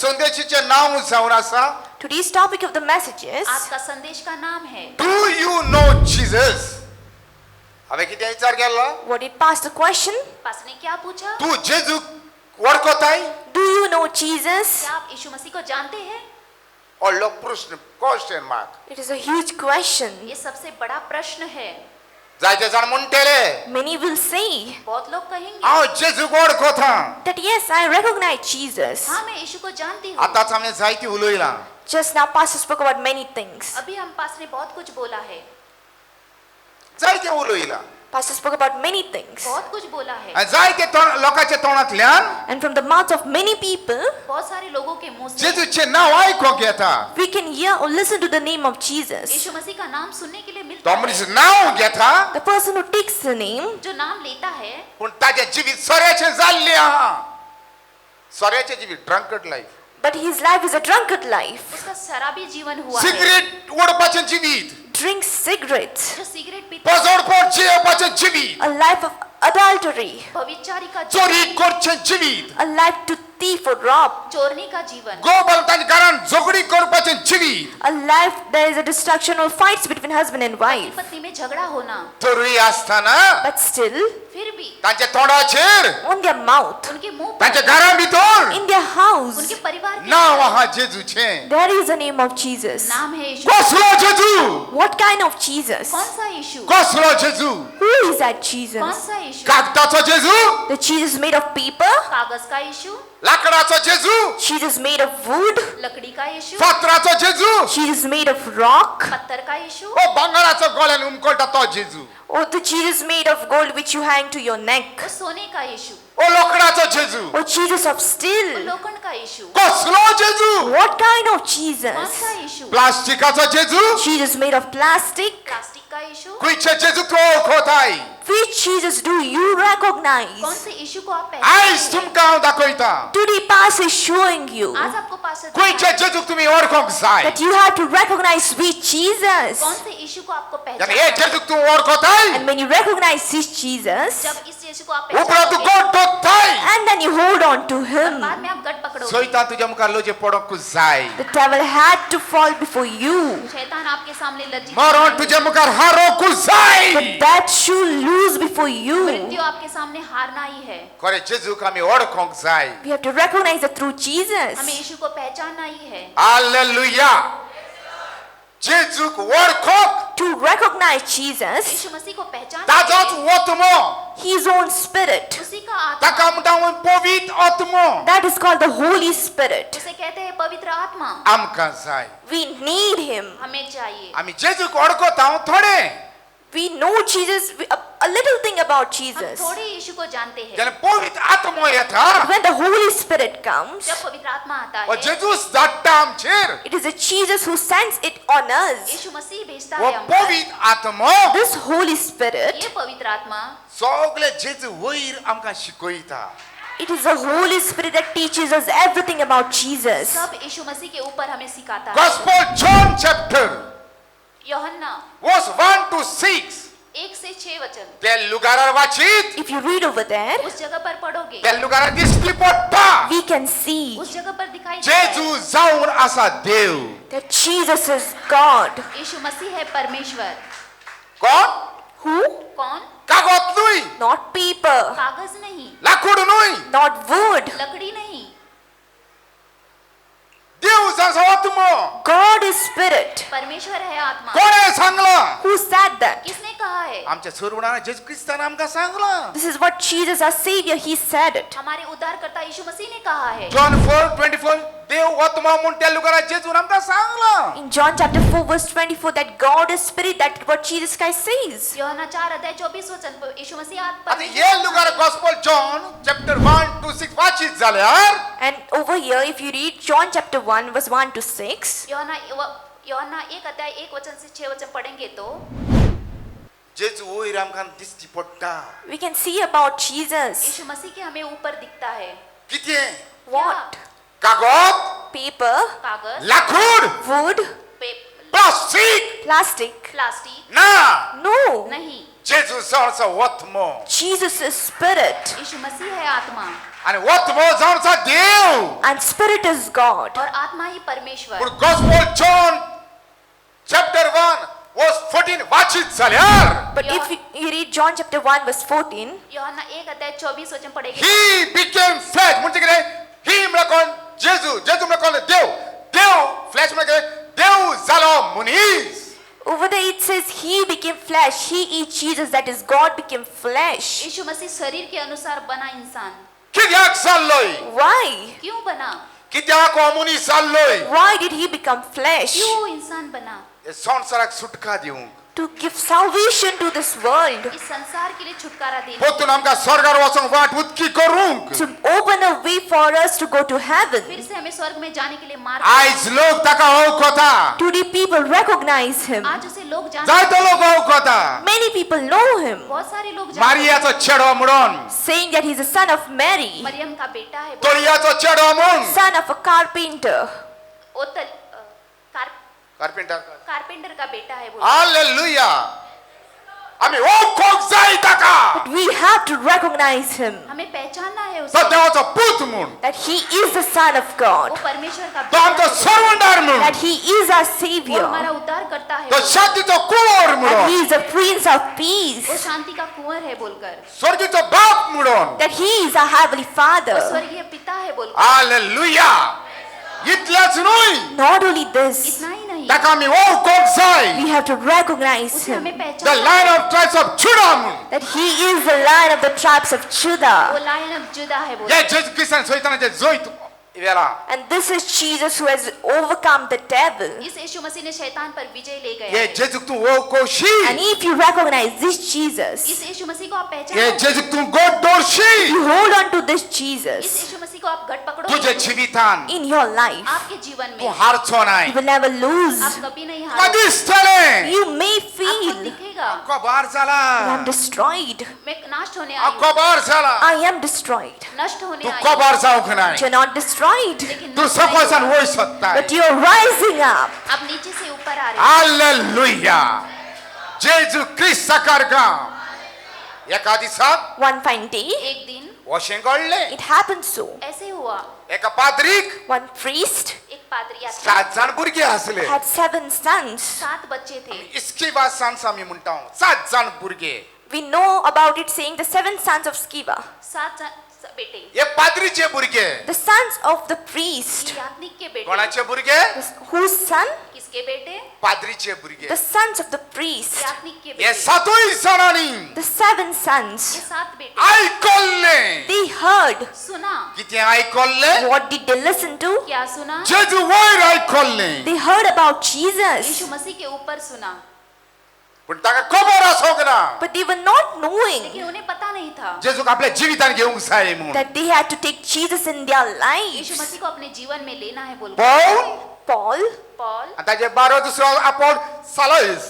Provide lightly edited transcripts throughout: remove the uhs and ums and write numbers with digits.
संदेशाचे नाव जावन आसा Today's topic of the message is, आज का संदेश का नाम है डू यू नो जीसस. हांवें कितें विचार केल्लो? what did Pastor question? पास ने क्या पूछा? तू जेजू वळखताय? Do you know Jesus? क्या आप यीशु मसीह को जानते हैं? व्हडलो प्रश्न, question mark. It is a huge question. ये सबसे बड़ा प्रश्न है. जायते जाण म्हणटले Many will say बहुत लोग कहेंगे हांव जेजू वळखता. that yes, I recognize Jesus. हाँ मैं यीशु को जानती हूँ. आतांच हांवें जायती उलयलां. Just now Pastor spoke about many things. अभी हम पास ने बहुत कुछ बोला है. जायते उलयलां. Pastor spoke about many things. बहुत कुछ बोला है. आनी जायते लोकांच्या तोंडांतल्यान And from the mouths of many people, बहुत सारे लोगों के मुंह से जेजूचें नांव आयकोंक येता. we can hear or listen to the name of Jesus. यीशु मसीह का नाम सुनने के लिए तो मिलता है. मनीस नांव घेता The person who takes the name, जो नाम लेता है पूण ताजें जिवीत सोऱ्याचें जाल्लें आहा. सोऱ्याचें जिवीत drunkard life. but his life is a drunkard life. उसका शराबी जीवन हुआ है. सिगरेट ओडपाचें जिवीत. Drinks cigarettes. जो सिगरेट पीता पजोडपण जेवपाचें जिवीत. A life of adultery. भविष्यवाणी का चोरी जीवन, करचें जिवीत. A life to thief or rob. चोरने का जीवन, गोबल तांच्या घरांत झगडी करपाचें जिवीत. A life there is a destruction or fights between husband and wife. पत्नी में झगड़ा होना. तरी आसतना But still, फिर भी तांच्या तोंडाचेर on their mouth, उनके मुंह पर, तांच्या घरा भितर in their house, उनके परिवार के नांव अंदर आहा जेजूचें. there is a name of Jesus. नाम है यीशु. कसलो जेजू? What kind of Jesus? कौन सा यीशु? कसलो जेजू? Who is that कौन Jesus? सा यीशु? कागदाचो जेजू? The Jesus made of paper? कागज का यीशु, लाकडाचो जेजू? Jesus made of wood? लकड़ी का यीशु, फातराचो जेजू? Jesus made of rock? पत्थर का यीशु, ओ भांगराचो गळ्यान उमकळटा तो जेजू? Or the Jesus made of gold which you hang to your neck? वो सोने का यीशु, ओ लोकडाचो जेजू? Or Jesus of वो steel? लोखंड का यीशु. कसलो जेजू? What kind of कौन Jesus? सा यीशु? प्लास्टिकाचो जेजू? Jesus made of plastic? Plastic का यीशु. खंयचे जेजू तूं वळखताय? Which Jesus do you कौन recognize? से यीशु को आप आयज पहचानते हैं? तुमकां हांव दाखयता. Today Pastor is showing you आज आपको पास खंयचे जेजूक तुमी वळखोंक जाय. that you have to recognize which Jesus. कौन से यीशु को आपको जाल्यार पहचानना हे है? जेजूक तूं वळखताय. And when you recognize this Jesus, जब इस यीशु को आप उपरांत तूं पहचानोगे, गोड धरताय. and then you hold on to बाद Him, में आप गट पकड़ोगे. सैतान तुज्या मुखार लोजे पडोंक जाय. the devil had to fall before you. शैतान आपके सामने लज्जित मरण होगा. तुज्या मुखार हारोंक जाय. But that should lose before you. मृत्यु आपके सामने हारना ही है. खरे जेजूक आमी वळखोंक जाय. We have to recognize that through Jesus. हमें यीशु को पहचानना ही है. हालेलुया. जेजूक वळखोंक To recognize Jesus, यीशु मसीह को पहचानना ताजोच है. आत्मो. His own Spirit. उसी का आत्मा, ताका म्हणटा पवित्र आत्मो That is called the Holy Spirit. उसे कहते हैं पवित्र आत्मा. आमकां जाय. We need Him. हमें चाहिए. आमी जेजूक वळखता थोडे. We know Jesus, a little thing about हम Jesus. थोड़े यीशु को जानते हैं. जाल्यार पवित्र आत्मो येता. When the Holy Spirit comes, जब पवित्र आत्मा आता व है, जेजूस धाडटा आमचेर. it is a Jesus who sends it on us. यीशु मसीह भेजता व है हम पर. पवित्र आत्मो This Holy Spirit, ये पवित्र आत्मा सगळे जेजू वयर आमकां शिकयता. it is the Holy Spirit that teaches us everything about Jesus. सब यीशु मसीह के ऊपर हमें सिखाता है. Gospel John chapter यूहन्ना verse 1 to 6. 1 से 6 वचन. त्या लुगारार वाचित. If you read over there, उस जगह पर पढ़ोगे, त्या लुगारार दिसती पडटा. we can see उस जगह पर दिखाई देता है. जेजू जावन आसा देव. that Jesus is God. यीशु मसीह है परमेश्वर. कोण? Who? कौन? कागद न्हय. Not paper, कागज नहीं, लाकूड न्हय. not wood. लकड़ी नहीं. देव जासा आत्मो. God is Spirit. परमेश्वर है आत्मा. कोणे सांगला? Who said that? किसने कहा है? आमच्या सर्वणाने जेजू ख्रिस्तान आमकां Sangla. This is what Jesus, our Savior, He said it. हमारे उद्धारकर्ता यीशु मसीह ने कहा है. जॉन 4:24 देव आत्मा म्हणून त्या लुगारार जेजून आमकां Sangla. In John chapter 4 verse 24, that God is Spirit, that is what Jesus Christ says. यूहन्ना 4:24 वचन यीशु मसीह आता हे लुगार गॉस्पेल जॉन चॅप्टर 1 to 6 वाचित जाल्यार And over here, if you read John chapter 1 verse 1 to 6, यूहन्ना 1 अध्याय 1 वचन से 6 वचन पढ़ेंगे तो जेजू वयर आमकां दिसती पडटा. we can see about Jesus. यीशु मसीह के हमें ऊपर दिखता है. कितें? What? कागद, Paper, कागज, लाकूड, wood, प्लास्टिक Plastic. प्लास्टिक ना No. नहीं, जेजू जाणचा वत्मो Jesus is spirit. यीशु मसीह है आत्मा आणि वत्मो जाणचा देव And spirit is God. और आत्मा ही परमेश्वर. पण गॉस्पेल जॉन चॅप्टर 1 वर्स 14 वाचित झाल्यावर But if you read John chapter 1 verse 14, यूहन्ना 1 अध्याय 24 वचन पडेगे. ही बिकेम फ्लॅश म्हणजे कितें ही म्हळ्यार कोण जेजू जेजू म्हळ्यार कोण देव देव फ्लॅश म्हळ्यार कितें देव जालो मनीस over there it says he became flesh. He is Jesus, that is God became flesh. यीशु मसीह शरीर के अनुसार बना इंसान. कित्याक जाल्लोय Why? क्यों बना? कित्याक हो मनीस जाल्लोय Why did he become flesh? क्यों इंसान बना? हे संवसाराक सुटका दिवंक To give salvation to this world. इस संसार के लिए छुटकारा देने. पोतून आमकां स्वर्गार वचूंक वाट उदकी करूंक To open a way for us to go to heaven. फिर से हमें स्वर्ग में जाने के लिए मार्ग. आयज लोक ताका वळखता Today people recognize him. आज उसे लोग जानते. जायतो लोक वळखता Many people know him, बहुत सारे लोग जानते. मारियाचो चेडो म्हणून saying that he's a son of Mary, Maryam का बेटा है. तोळियाचो चेडो म्हूण son of a carpenter. Carpenter carpenter का बेटा है वो. हालेलुया आमी वळखूंक जाय ताका But we have to recognize him, हमें पहचानना है तो उसे. देवाचो पूत म्हूण that he is the son of वो God, परमेश्वर का तो आमचो बेटा है. सर्वंडार म्हूण that he is our वो savior, हमारा उद्धार करता है. तो वो शांतीचो कुंवर that म्हणून he is a prince of peace, वो शांति का कुंवर है बोलकर. स्वर्गीचो बाप म्हणून that he is our heavenly वो father. स्वर्गीय पिता है बोलकर. हालेलुया इतलेंच न्हय Not only this, इतना ही नहीं, ताका आमी वळखूंक जाय we have to recognize उसे him, हमें द पहचानना लायन है. ऑफ ट्राइब्स ऑफ जुडा म्हणून that he is the lion of the tribes of Judah. वो लायन ऑफ जुदा है हे बोलकर. जेजू क्रिस्तान सैतानाचे जैत वेला And this is Jesus who has overcome the devil. इस यीशु मसीह ने शैतान पर विजय ले गया हे है. जेजूक तूं वळखोशी And if you recognize this Jesus, इस यीशु मसीह को आप हे पहचानो. जेजूक तूं गोड दवरशी you hold on to this इस Jesus यीशु मसीह को आप घट पकड़ो. तुझे जिवितान in your life. आपके जीवन तू में हारचो नाय You will never lose. आप कभी नहीं हारोगे. दिसतलें You may आपको feel दिखेगा कबार जाला I am destroyed. मैं नष्ट होने आई हूँ. कबार जाला I am destroyed. नष्ट होने तू आई हूँ. कबार जावंक नाय But you're not destroyed. लेकिन तू नष्ट नहीं सकळसान हुआ. वयर सत्ताय But you're rising up. आप नीचे से ऊपर आ रहे हैं. हालेलुया जेजू क्रिस्त साकारगा एका दिसाक One fine day, एक दिन वशें घडलें it happened so. ऐसे हुआ. एका पाद्रीक One priest एक पादरी आते. 7 जाण भुरगे आसले had 7 sons. 7 बच्चे थे. इस्किवा सांस आमी म्हणटा 7 जाण भुरगे We know about it saying the 7 sons of Sceva. 7 बेटे. हे पाद्रीचे भुरगे The sons of the priest. याजनीक के बेटे. कोणाचे भुरगे Whose son? किसके बेटे? पाद्रीचे भुरगे The sons of the priest. याजनीक के हे बेटे. सातूय जाणांनी The 7 sons. ये 7 बेटे. आयकल्लें They heard. सुना. कितें आयकल्लें What did they listen to? क्या सुना? जेजू वयर आयकल्लें They heard about Jesus. यीशु मसीह के ऊपर सुना. पूण ताका खबर आसोंक ना But they were not knowing लेकिन उन्हें पता नहीं था. जेजूक आपल्या जिवितान घेवंक जाय म्हणून that they had to take Jesus in their Yeshu lives. मसीह को अपने जीवन में लेना है बोल. पौल Paul पॉल आनी ताचे 12 दुसरो आपोल सालस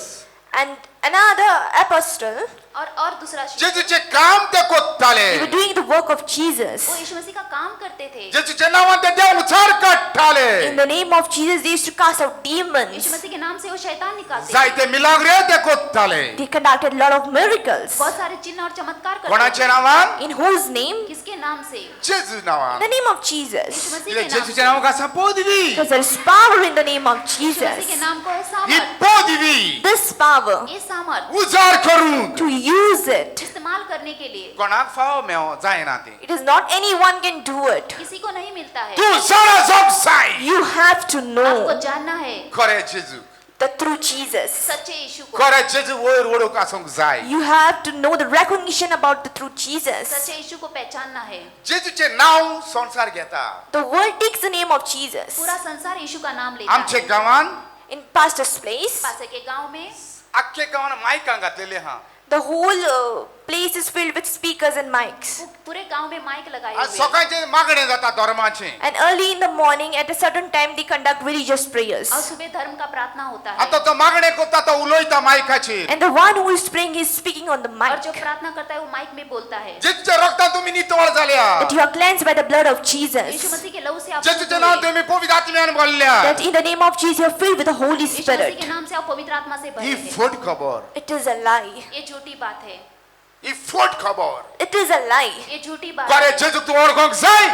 and another apostle, और दूसरा शिष्य. जेजूचे काम ते they were कोत्ताले doing the work of Jesus. वो यीशु मसीह का काम करते थे. जेजूच्या नांवान ते देव उचार काडटाले In the name of Jesus, they used to cast out Yeshu demons. मसीह के नाम से वो शैतान निकालते थे. जायते मिलाग्रे ते कोत्ताले They conducted a lot of miracles. बहुत सारे चिन्ह और चमत्कार करते कोणाचे थे. नांवान In whose name? किसके नाम से? जेजू In नांवान the name of Yeshu Jesus. मसीह कित्याक के नाम जेजूच्या से. नांवाक आसा पदवी Because there is power in the name of यीशु मसीह के Jesus. नाम को है ही सामर्थ. पदवी This power, ये सामर्थ उजार करूंक to use it, इस्तेमाल करने के लिए कोणाक फाव मेव जायना ते it is not anyone can do it. किसी को नहीं मिलता है. तू जाणा जावंक जाय You have to आपको know जानना है खरे जेजू the true Jesus. सच्चे यीशु को. खरे जेजू वयर वळोवंक आसोंक जाय You have to know the recognition about the true Jesus. सच्चे यीशु को पहचानना है. जेजूचे नाव संसार घेता The world takes the name of Jesus. पूरा संसार यीशु का नाम लेता आमचे है. गांवान In pastor's place, पासे के गांव में आख्खे गांवान मायकां घातलेले हा the whole place is filled with speakers and mics. पूरे गांव में माइक लगाए आज हुए हैं। सकाळचे मागणे जाता धर्माचे And early in the morning, at a certain time, they conduct religious prayers. और सुबह धर्म का प्रार्थना होता है आता तो मागणे करता तो उलोयता मायकाचे And the one who is praying is speaking on the और जो mic. प्रार्थना करता है वो माइक में बोलता है जेच्या रक्ता तुम्ही नितळ झाल्या That you are cleansed by the blood of Yeshu Jesus. मसीह के लहू से आप जेचे शुद्ध नाव हुए। तुम्ही पवित्र आत्म्याने भरल्या That in the name of Jesus, you are filled with the Holy Yeshu Masih Spirit. के नाम से आप पवित्र आत्मा से भरे ही हैं। फोट खबर It is a lie. ये झूठी बात है ही फोट खबर It is a lie. ये झूठी बात करे है जेजू तू ओळखोंक जाय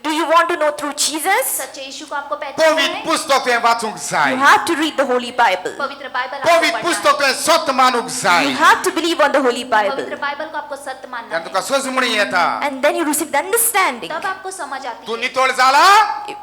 Do you want to know through Jesus? सच्चे यीशु को आपको पहचानना पवित्र है पुस्तक तुवें वाचूंक जाय You have to read the Holy Bible. पवित्र बाइबल आपको पवित्र पढ़ना पुस्तक तुवें सत्य मानूंक जाय You have to believe on the Holy है। पवित्र Bible. बाइबल को आपको सत्य मानना कारण तुका है सोजमणी येता And then you receive the understanding. तब आपको समझ आती तू है नितळ झाला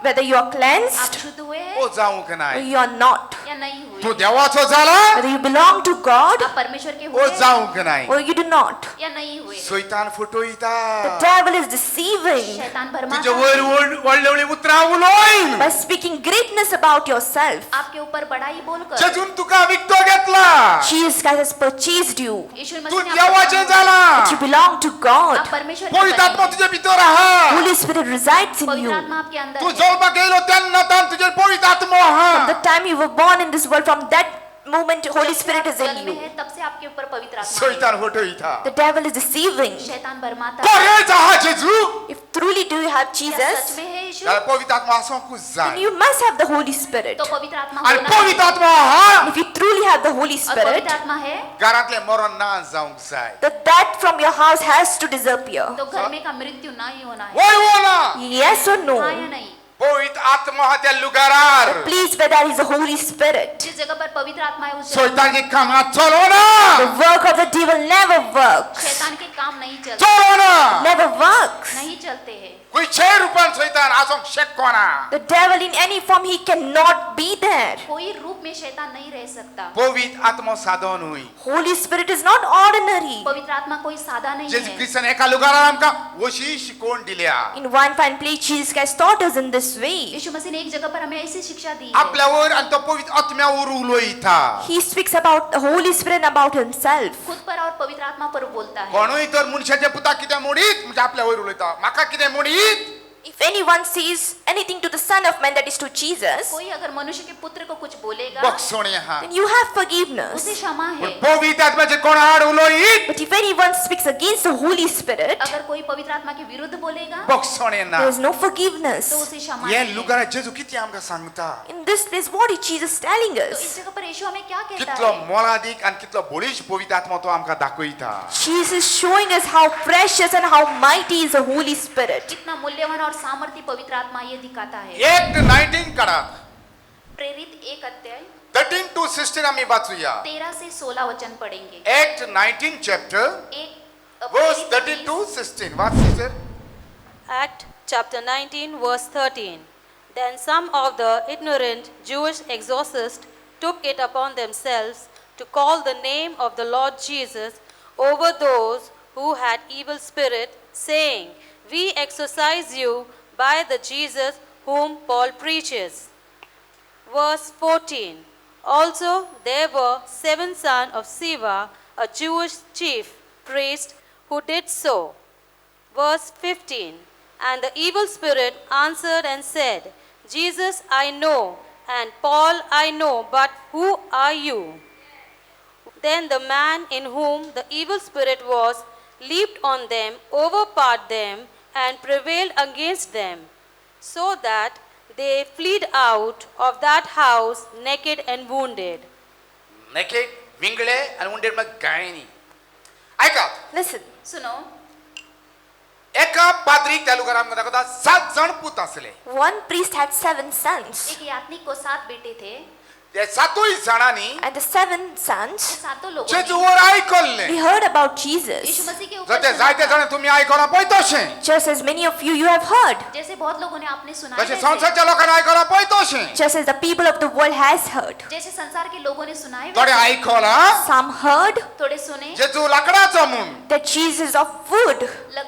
Whether you are आप cleansed शुद्ध हुए ओ हैं जाऊंक or नाही you are not. या नहीं तू हुए देवाचो झाला Whether you belong to God आप परमेश्वर के ओ हुए हैं जाऊंक नाही or you do not. या नहीं हुए शैतान फुटोयता The devil is deceiving शैतान तुझे भरमाता वर है। वळवळी उतरा उलोयन by speaking greatness about yourself. आपके ऊपर बड़ाई बोलकर जेजून तुका विकतो घेतला Jesus Christ has purchased you. यीशु तू मसीह ने आपको देवाचे पहचाना। झाला You belong to आप God. परमेश्वर के पवित्र आत्मा बने हैं। तुझे भितर आहा Holy Spirit resides in पवित्र you. आत्मा आपके अंदर तू है। जळपा गेलो तेन्ना तान तुझे पवित्र आत्मा आहा The time you were born in this world, from that moment, Holy जब से Spirit आप is in जन्मे you. हैं, तब से आपके ऊपर पवित्र आत्मा है। शैतान फुटोयता The devil is deceiving. शैतान भरमाता है। करे जाहा जेजू If truly do you have क्या सच Jesus, में है यीशु यार पवित्र आत्मा असो कुछ then जाय you must have the Holy Spirit. तो पवित्र आत्मा आणि होना पवित्र है। आत्मा आहा If you truly have the Holy और पवित्र Spirit, आत्मा है घरातले मरण ना जाऊंक जाय that from your house has to disappear. तो घर में का मृत्यु ना ही होना है। वय वो ना Yes or हाँ no? या नहीं? पवित्र आत्मा हा त्या लुगारार Please, where there is the Holy Spirit. जिस जगह पर पवित्र आत्मा है उस जगह शैतान के काम हात चलो ना The work of the devil never works. शैतान के काम नहीं चलते, चलो ना Never works. नहीं चलते हैं। कोई 6 रुपयान शैतान असो शेक कोना The devil in any form, he cannot be there. कोई रूप में शैतान नहीं रह सकता। पवित्र आत्मा साधन हुई Holy Spirit is not ordinary. पवित्र आत्मा कोई सादा नहीं जेजू है। ख्रिस्तान एका लुगारार आमका वशी शिकवण दिल्या In one fine place, Jesus Christ taught us in this way. यीशु मसीह ने एक जगह पर हमें ऐसी शिक्षा दी है। आपल्यावर आणि तो पवित्र आत्म्यावर उलोयता He speaks about the Holy Spirit and about himself. खुद पर और पवित्र आत्मा पर बोलता है। कोणूय तर मनशाचे पुता कितें म्हणीत म्हणजे आपल्यावर उलयता माका कितें म्हणीत If anyone says anything to the Son of Man, that is to Jesus, कोई अगर मनुष्य के पुत्र को कुछ बोलेगा बक्षोणे हा then you have उसे forgiveness. क्षमा है। पण पवित्र आत्म्याचे कोण आड उलोयत But if anyone speaks against the Holy Spirit, अगर कोई पवित्र आत्मा के विरुद्ध बोलेगा बक्षोणे ना there is no तो forgiveness. उसे क्षमा हे नहीं है। लुगारा जेजू किती आमका सांगता In this place, what is Jesus telling तो इस us? जगह पर यीशु हमें क्या कहता कितलो है? मोलादीक आणि कितलो बळीश पवित्र आत्मा तो आमका दाखयता Jesus is showing us how precious and how mighty is the Holy Spirit. कितना मूल्यवान और सामर्थ्य पवित्र आत्मा ये दिखाता है। एक्ट 19 करा प्रेरित 1 अध्याय 13 to 16 आम्ही वाचूया 13 से 16 वचन पढ़ेंगे। एक्ट 19 चॅप्टर एक verse प्रेरित 13 to 16 watch sister Act chapter 19 verse 13. Then some of the ignorant Jewish exorcists took it upon themselves to call the name of the Lord Jesus over those who had evil spirit, saying, "We exorcise you by the Jesus whom Paul preaches." Verse 14. Also there were 7 sons of Siva, a Jewish chief priest, who did so. Verse 15. And the evil spirit answered and said, Jesus I know, and Paul I know, but who are you? Then the man in whom the evil spirit was leaped on them, overpowered them, and prevailed against them, so that they fled out of that house naked and wounded. Naked विंगळे आणि wounded मग gynae ऐका Listen, सुनो, एका पाद्रीक त्या लुगाराम दाखवता 7 जण पूत असले one priest had 7 sons, एक यातनिक को 7 बेटे थे। त्या 7 जणांनी and the 7 sons, ये सातों लोगों जेजूवर ऐकले they heard about Yeshu Jesus. मसीह के ऊपर जते सुना जायते था। जण तुम्ही ऐकला पळतोशे Just as many of you have heard, जैसे बहुत लोगों ने आपने सुना जसे है, संसारच्या लोकांना ऐकला पळतोशे just as the people of the world has heard. जैसे संसार के लोगों ने सुना है, थोडे ऐकला Some heard थोड़े सुने। जेजू लाकडाचा म्हणून that Jesus is of wood.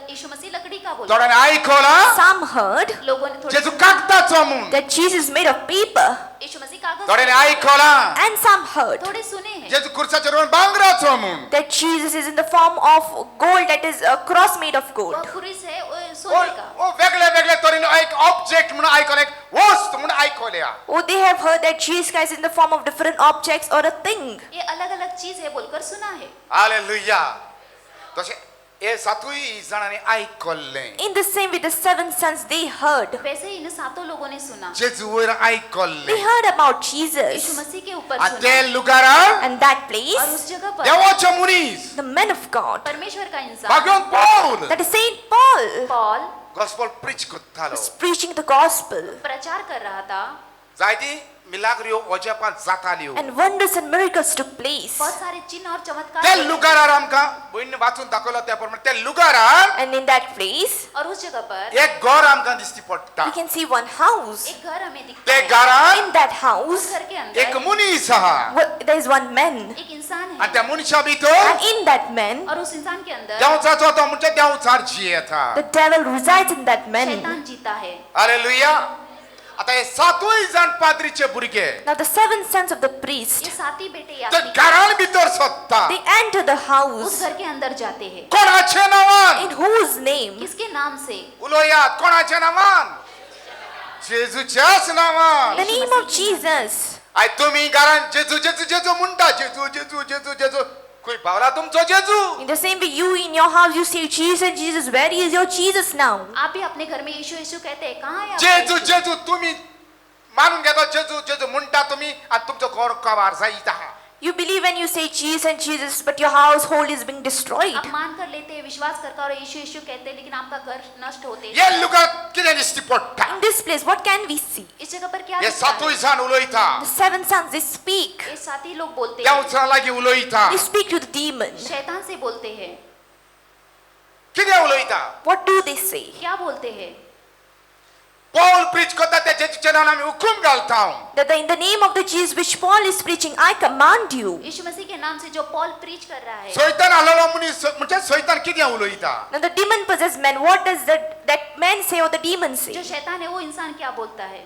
यीशु मसीह लकड़ी का बोला। थोड्याने ऐकला Some heard लोगों ने थोड़े जेजू कागदाचा म्हणून that Jesus is made of paper. यीशु मसीह कागज थोड्याने ऐकला And some heard थोडे सुने हैं जेजू खुर्साचेर वरून भांगराचो म्हूण that Jesus is in the form of gold, that is a cross made of gold. वह खुरीस है वो सोने का ओ वेगळे वेगळे तरेन एक ऑब्जेक्ट म्हणून ऐकले एक वस्त म्हणून ऐकल्या Oh, they have heard that Jesus Christ is in the form of different objects or a thing. ये अलग अलग चीज है बोलकर सुना है हालेलुया तशें हे सातूय जाणांनी ऐकल्लें In the same way, the seven sons, they heard. वैसे ही इन सातों लोगों ने सुना जेजू वयर They ऐकल्लें heard about Yeshu Jesus. मसीह के ऊपर आनी सुना ते लुगारार And that और place, उस जगह पर देवाचो मनीस the men of God, परमेश्वर का इंसान भगवान Paul that is Saint Paul, Paul gospel preach करतालो was preaching the gospel. प्रचार कर रहा था जायती मिलाग्रियो ओजेपान जाताल्यो And wonders and miracles took place. बहुत सारे चिन्ह और चमत्कार ते हुए। लुगारार आमकां बहीण वाचून दाखयलो त्या प्रमाणे ते लुगारार And in that place, और उस जगह पर एक घर आमकां दिश्टी पडटा we can see one house. एक घर हमें दिखता ते है घरान In that उस house, घर के एक अंदर मनीस आहा there is one man. एक इंसान आनी है त्या मनशा भितर And in that man, और उस इंसान के अंदर देवाचो तो म्हणजे देवचार जियेता the devil resides in that man. शैतान जीता है हालेलुया आता हे सातूय जाण पाद्रीचे भुरगे Now the seven sons of the priest, ये साथी बेटे ते यात्री घरान भितर सोदता they enter the उस house. घर के अंदर जाते हैं कोणाचे नावान In whose name? किसके नाम से उलोयात कोणाचे नावान जेजूच्याच The नावान name of Jesus. आय तुम्ही घरान जेजू जेजू जेजू म्हणटा जेजू जेजू जेजू जेजू खंय पावला तुमचो जेजू In the same way, you in your house, you say Jesus, Jesus. Where is your Jesus now? आप भी अपने घर में यीशु यीशु कहते हैं कहाँ है आपका जेजू यीशु? जेजू तुम्ही मानून घेता जेजू जेजू म्हणटा तुम्ही आणि तुमचो घर कबार जायता You believe when you say Jesus and Jesus, but your household is being destroyed. आप मान कर लेते हैं विश्वास कर और यीशु यीशु कहते हैं लेकिन आपका घर नष्ट होते हे लुगा कितें दिश्टी पडटा In this place, what can we see? इस जगह पर क्या हे दिखता सातूय है? जाण उलयता The seven sons, they speak. ये साथी लोग बोलते हैं देवचा लागीं उलयता They speak to the demon. शैतान से बोलते हैं कितें उलयता What do they say? क्या बोलते हैं पौल प्रीच करता त्या जेजूच्या नावान आमी हुकूम घालता That in the name of the Jesus which Paul is preaching, I command you. यीशु मसीह के नाम से जो पॉल प्रीच कर रहा है सैतान आलेलो मनीस म्हणजे सैतान कितें उलयता Now the demon possessed man, what does that man say or the demon जो say? शैतान है वो इंसान क्या बोलता है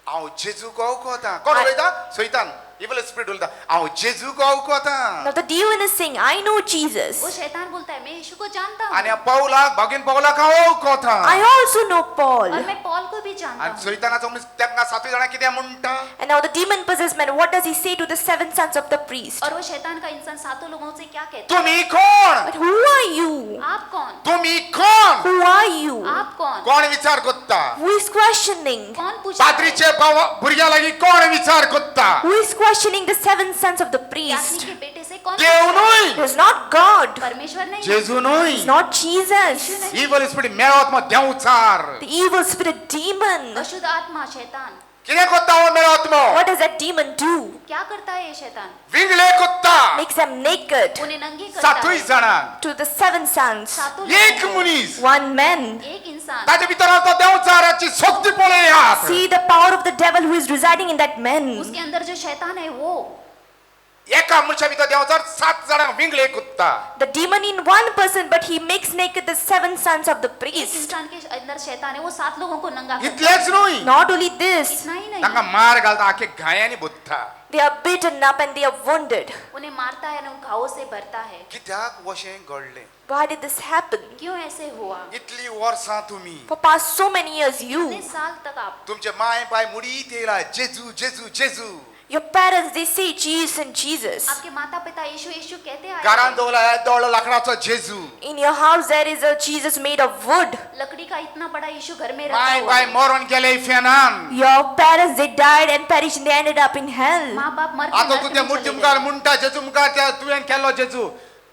हांव जेजू कोता कोण उलयता सैतान इवल स्पिरिट उलयता हांव जेजू कोता Now the demon is saying, I know Jesus. वो शैतान बोलता है मैं यीशु को जानता आनी हूँ पौलाक भगीन पौलाक हांव कोता I also know Paul. और मैं पॉल को भी जानता आनी हूँ सैतानाचो मनीस तांकां सातूय जाणां कितें म्हणटा And now the demon possessed man, what does he say to the seven sons of the priest? और वो शैतान का इंसान सातों लोगों से क्या कहता है तुम्ही कोण But who are you? आप कौन तुम्ही कोण Who are you? आप कौन कोण विचार करता Who is questioning? कौन पूछता है पाद्रीचे भुरग्या लागीं कोण विचार करता Who is questioning the seven sons of the यात्री priest? के बेटे से कौन देव पूछता है? न्हय It is not God. परमेश्वर नहीं जेजू न्हय It's not Jesus. Evil spirit मेळोत्म देवचार The evil spirit demon. अशुद्ध आत्मा शैतान कितें करता हो मेळोत्म What does that demon do? क्या करता है ये शैतान विंगले करता Makes them naked उन्हें नंगे करता सातूय है जाणां to the seven sons. सातों एक लोगों को, मनीस One man. एक इंसान ताचे भितर तो देवचाराची शक्ती पळयात See the power of the devil who is residing in that man. उसके अंदर जो शैतान है वो एका मनशा भितर देवचार सात जाणांक विंगले करता The demon in one person, but he makes naked the seven sons of the एक priest. इंसान के अंदर शैतान है वो सात लोगों को नंगा करता है इतलेच न्हय Not only this, इतना ही नहीं तांकां मार घालता आखे घायांनी बुत्ता they are beaten up and they are wounded. उन्हें मारता है उन घावों से भरता है कित्याक वशें घडलें Why did this happen? क्यों ऐसे हुआ इतली वर्सां तुमी For past so many years, इतने you, साल तक आप तुमचे माय पाय मुडीत येयला जेजू जेजू जेजू your parents, they say Jesus and Jesus. आपके माता पिता यीशु यीशु कहते आए घरान हैं। दवला दवळ लाकडाचो जेजू In your house, there is a Jesus made of wood. लकड़ी का इतना बड़ा यीशु घर में रखा माय हुआ पाय है। मरून गेले फेनान Your parents, they died and perished and they ended up in hell. माँ बाप मर के आता नरक तू में त्या चले मूर्ती गए। मुखार म्हणटा जेजू मुखार त्या तुवें केलो जेजू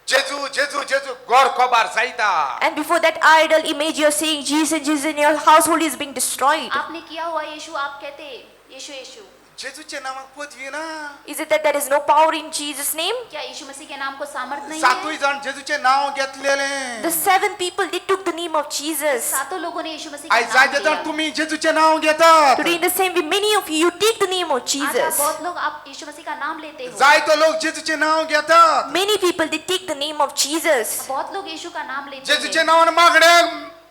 जेजू जेजू जेजू घर कोबार जायता And before that idol image, you're saying Jesus, Jesus, and your household is being destroyed. आपने किया हुआ यीशु आप कहते यीशु यीशु जेजूचे नावाक पदवी ना Is it that there is no power in Jesus' name? क्या यीशु मसीह के नाम को सामर्थ नहीं सातूय है जाण जेजूचे नाव घेतलेले The seven people, they took the name of Jesus. सातों लोगों ने यीशु मसीह आय का जाय नाम जाण लिया तुम्ही जेजूचे नाव घेतात Today, in the same way, many of you, you take the name of आज आप Jesus. बहुत लोग आप यीशु मसीह का नाम लेते हो जाय तो लोक जेजूचे नाव घेतात Many people, they take the name of Jesus. बहुत लोग यीशु का नाम लेते जेजूचे हैं नावान मागण्या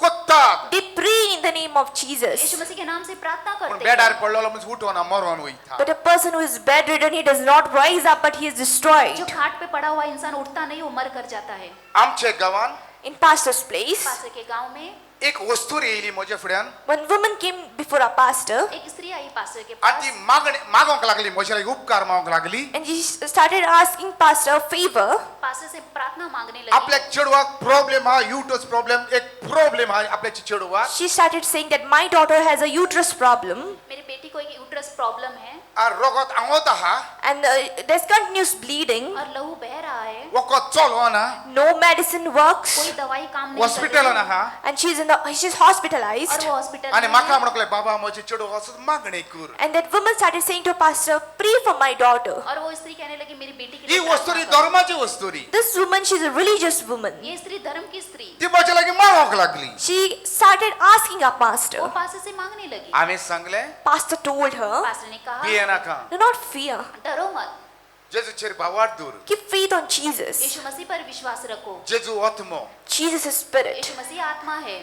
कोत्तात They pray in the name of Yeshu Jesus. मसीह के नाम से प्रार्थना पण करते बेडार हैं पडलेलो म्हणजे उठवना मरवून वयता But a person who is bedridden, he does not rise up, but he is destroyed. जो खाट पे पड़ा हुआ इंसान उठता नहीं, वो मर कर जाता है। आमचे गावान In pastor's place, पास्टर के गांव में एक वस्तू येयली म्हज्या फुड्यान one woman came before our pastor एक स्त्री आई पास्टर के आणि पास ती मागोंक लागली म्हज्या लागीं उपकार मागोंक लागली and she started asking pastor a favor. Pastor से प्रार्थना मांगने लगी। आपल्या चेडवाक प्रॉब्लेम हा युटस प्रॉब्लेम एक प्रॉब्लेम हा आपल्या चेडवाक She started saying that my daughter has a uterus problem मेरी बेटी को एक यूट्रस प्रॉब्लम है आ रोगात आंगोत आहा and there's continuous bleeding. और लहू बह रहा है, वखत चलना No medicine works कोई दवाई काम नहीं कर हॉस्पिटलान रही आहा and she's और hospitalized. वो हॉस्पिटल आणि में म्हाका है। म्हणकले बाबा म्हजे चेडवाक असो मागणी कर And that woman started saying to pastor, pray for my daughter. और वो स्त्री कहने लगी मेरी बेटी के ही लिए वस्तुरी प्रार्थना करो। धर्माची वस्तुरी This woman, she's a religious woman. ये स्त्री धर्म की स्त्री, ती म्हज्या लागीं मागोंक लागली She started asking our वो pastor. पास्टर से मांगने लगी। आम्ही सांगले Pastor told her, पास्टर ने कहा भिये नाका do not fear. डरो मत, जेजूचेर भावार दूर Keep faith on Jesus. यीशु मसीह पर विश्वास रखो। जेजू आत्मो Jesus is spirit. यीशु मसीह आत्मा है।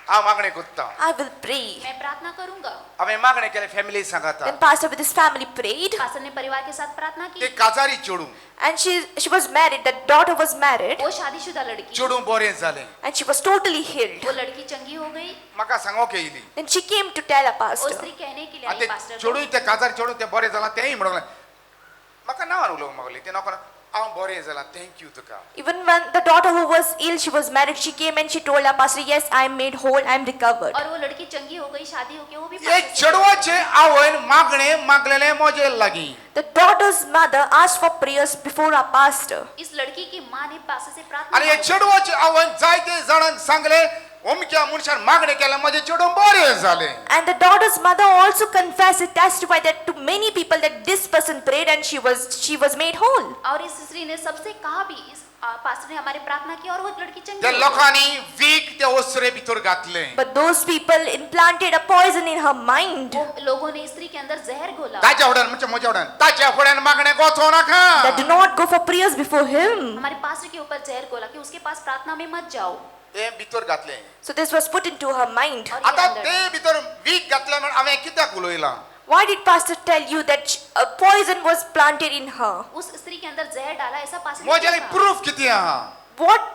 आ मागणे करता I will pray. मैं प्रार्थना करूंगा। आम्ही मागणे केले फॅमिली सांगाता Then pastor with his family prayed pastor ने परिवार के साथ प्रार्थना ते की। काजारी चेडू and she was married. That daughter was married वो शादीशुदा लड़की, चेडू बरें जालें and she was totally healed. वो लड़की चंगी हो गई। म्हाका सांगोक येयली Then she came to tell our वो pastor. स्त्री कहने के लिए आणि आई ते पास्टर चेडूय को, ते काजारी चेडू ते बरें जालां तेंय म्हणूंक लागलें म्हाका नांवान उलोवंक मागली ते नांव हांव बरें जालां थँक्यू तुका Even when the daughter who was ill, she was married, she came and she told our pastor, yes, I am made whole, I am recovered. और वो लड़की चंगी हो गई, शादी हो गई, वो भी हे पास्टर से- चेडवाचे आवयन मागणे मागलेले म्हजे लागीं The daughter's mother asked for prayers before our pastor. इस लड़की की माँ ने पास्टर से प्रार्थना आणि हे मांगी। चेडवाचे आवयन जायते जाणांक सांगले अमक्या मनशान मागणे केल्या म्हजे चेडू बरें जालें And the daughter's mother also confessed and testified that to many people that this person prayed and she was made whole. और इस स्त्री ने सबसे कहा भी, इस पास्टर ने हमारी प्रार्थना की और वो लड़की चंगी त्या हो गई। लोकांनी वीक त्या ओसरे भितर घातले But those people implanted a poison in her mind वो लोगों ने स्त्री के अंदर जहर घोला। ताच्या फुड्यान म्हणजे म्हज्या फुड्यान ताच्या फुड्यान मागणे गोचो नाका that do not go for prayers before him. हमारे पास्टर के ऊपर जहर घोला कि उसके पास प्रार्थना में मत जाओ। हे भितर घातले So this was put into her mind. और ये आता अंदर- ते भितर वीक घातले म्हणून हांवें कित्याक उलयलां Why did pastor tell you that a poison was planted in her? उस स्त्री के अंदर जहर डाला, ऐसा पास्टर ने म्हजे क्यों लागीं कहा? प्रूफ कितें आहा What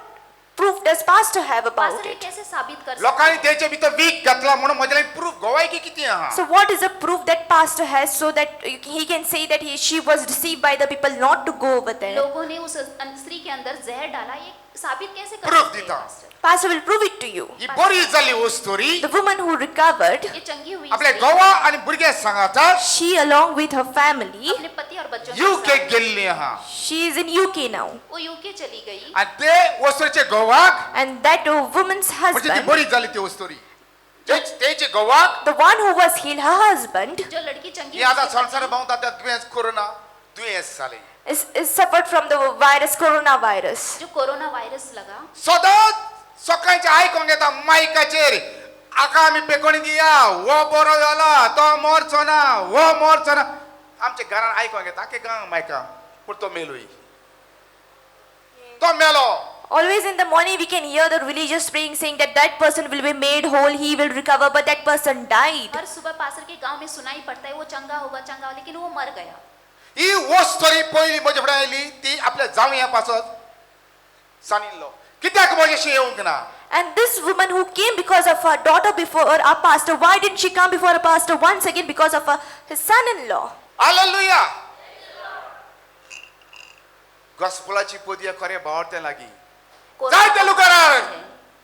proof does pastor have about pastor ये it? कैसे साबित कर सकता लोकांनी है? तेचे भितर वीक घातला म्हणून म्हजे लागीं प्रूफ गोवायकी कितें आहा So what is the proof that pastor has so that he can say that she was deceived by the people not to go over there? लोगों ने उस स्त्री के अंदर जहर डाला, ये साबित कैसे कर Proof सकते हैं देता। Pastor? Pastor will prove it to you. ही बरी जाली वस्तुरी The woman who recovered, ये चंगी हुई आपले स्त्री गोवा आणि भुरगे सांगाता she along with her family, अपने पति और बच्चों के यूके साथ, गेल्ली आहा she is in UK now. वो यूके चली गई आणि ते वस्तुरीचे गोवाक And that woman's म्हणजे ती husband, बरी जाली ती वस्तुरी तेचे गोवाक the one who was healed, her husband, जो लड़की चंगी ही हुई आता उसके संसार पति भावता त्या दुयेंस कोरोना दुयेंस जाले is suffered from the virus, coronavirus. जो कोरोना वायरस लगा, सदांच सकाळच्या आयकोंक येता मायकाचेर आका आमी पेकोणी दिया वो बरो जाला तो मरचो ना वो मरचो ना आमच्या घरान आयकोंक येता आखे गांव मायका पूण तो मेलोय तो मेलो Always in the morning we can hear the religious praying saying that that person will be made whole, he will recover, but that person died. हर सुबह पास्टर के गांव में सुनाई पड़ता है वो चंगा होगा, लेकिन वो मर गया। ही वस्तुरी पहिली म्हजे फुडें आयली ती आपल्या जावया पासत सांगिल्लो कित्याक म्हजेशी येवंक ना And this woman who came because of her daughter before our pastor, why didn't she come before our pastor once again because of his son-in-law? Hallelujah गॉस्पलाची पोदया खरे भावते लागी जायते लोकांना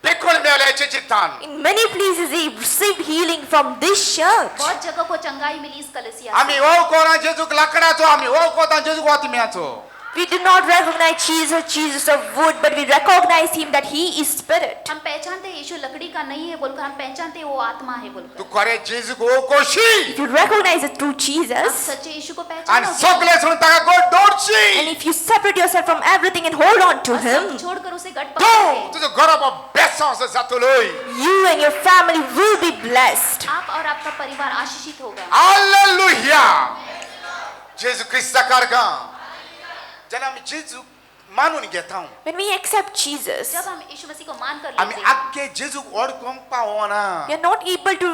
देखून मेल्याचे चित्तान In many places he received healing from this church. बहुत जगह को चंगाई मिली इस कलीसिया आम्ही से। वळखोना जेजूक लाकडाचो आम्ही वळखोता जेजूक आत्म्याचो We do not recognize Jesus of wood, but we recognize him that he is spirit. हम पहचानते हैं यीशु लकड़ी का नहीं है बोलकर, हम पहचानते हैं वो आत्मा है बोलकर। तू खरे जेजूक वळखोशी If you recognize the true आप Jesus, सच्चे यीशु को आणि पहचानो सगळे सोडून ताका गोड and दौडशी if you separate yourself from everything and hold on to और सब him, छोड़कर उसे गट तू पकड़े, तुझं घराबा बेसांस जातलोय you and your family will be blessed. आप और आपका परिवार आशीषित होगा। हालेलुया जेजू ख्रिस्ता कारगा जेन्ना आमी जेजू मानून घेता When we accept Jesus, जब हम यीशु मसीह को मान कर आम्ही लेते हैं आख्खे जेजूक ओळखूंक पावना we are not able to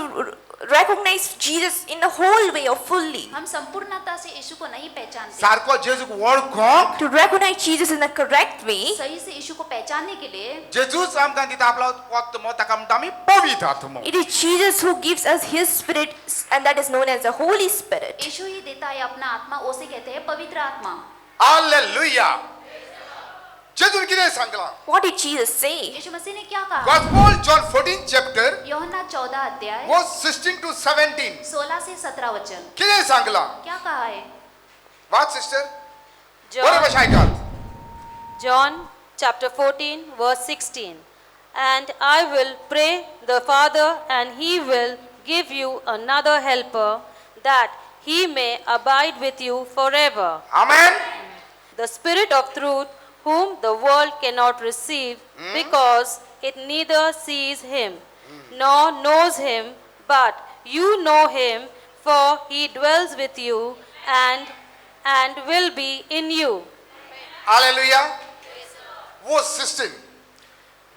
recognize Jesus in the whole way or fully. हम संपूर्णता से यीशु को नहीं पहचानते सारको जेजूक ओळखूंक To recognize Jesus in the correct way, सही से यीशु को पहचानने के लिए जेजूच आमकां दिता आपलो आत्मो ताका म्हणटा आमी पवित्र आत्मो it is Jesus who gives us His Spirit, and that is known as the Holy Spirit. यीशु ही देता है अपना आत्मा, उसे कहते हैं पवित्र आत्मा। हालेलुया जेजून कितें सांगलां What did Jesus say? यीशु मसीह ने क्या कहा? गॉस्पेल जॉन 14 चॅप्टर यूहन्ना 14 अध्याय वर्स 16 to 17 16 से 17 वचन कितें सांगलां क्या कहा है? वाच सिस्टर बरोबर John, भाशा आयकात John chapter 14, verse 16. And I will pray the Father, and he will give you another helper, that he may abide with you forever. Amen The Spirit of truth, whom the world cannot receive, because it neither sees him nor knows him, but you know him, for he dwells with you and will be in you. Hallelujah वो sister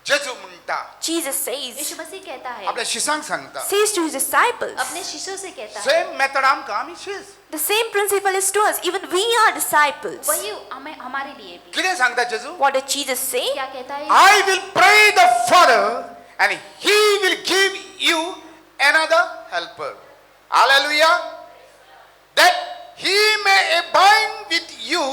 जेजू म्हणटा Jesus says, यीशु मसीह कहता है, आपल्या शिष्यांक सांगता says to His disciples. अपने शिष्यों से कहता है, सेम मेथड आमकां आमी शीज The same principle is to us. Even we are disciples. वही हमें हमारे लिए भी। कितें सांगता जेजू What did Jesus say? क्या कहता है? I will pray the Father and he will give you another helper. Hallelujah. That he may abide with you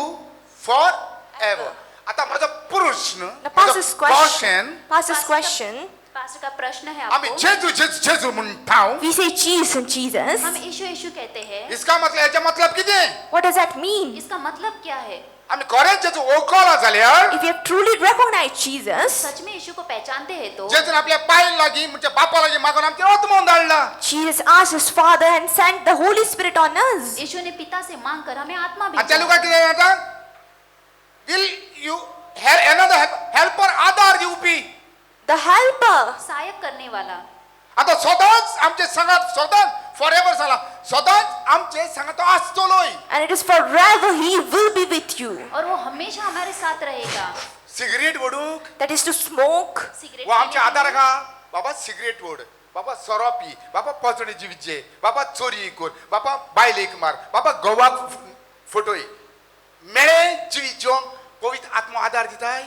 forever. आता माझा प्रश्न The pastor's question. Pastor's pastor का- question. पास्टर का प्रश्न है आम्ही आपको। जेजू जेजू जेजू म्हणता We say Jesus and Jesus. हम यीशु यीशु कहते हैं। इसका मतलब याचा मतलब कितें What does that mean? इसका मतलब क्या है? आम्ही खरेंच जेजू ओळखला जाल्यार If you have truly recognized Jesus, सच में यीशु को पहचानते हैं तो जेजून आपल्या पाय लागीं म्हणजे बापा लागीं मागून आमचे आत्मोन धाडला Jesus asked His Father and sent the Holy Spirit on us. यीशु ने पिता से मांग कर हमें आत्मा आजच्या भेजा। लोकांक कितें म्हणटा will you have another helper आधार दिवपी The Helper. सहायक करने वाला। आता सदांच आमचे संगात सदांच फॉरएव्हर जाला सदांच आमचे संगात तो आसतलोय And it is forever He will be with you. और वो हमेशा हमारे साथ रहेगा। सिगरेट ओडूक That is to smoke. Cigarette वो आमचे पीने आधार के लिए- का बाबा सिगरेट ओड बाबा सोरो पी बाबा पचणी जिविचे बाबा चोरी कर बाबा बायलेक मार बाबा गवाक फटोय मेळे जिविचो पवित्र आत्मा आधार दिताय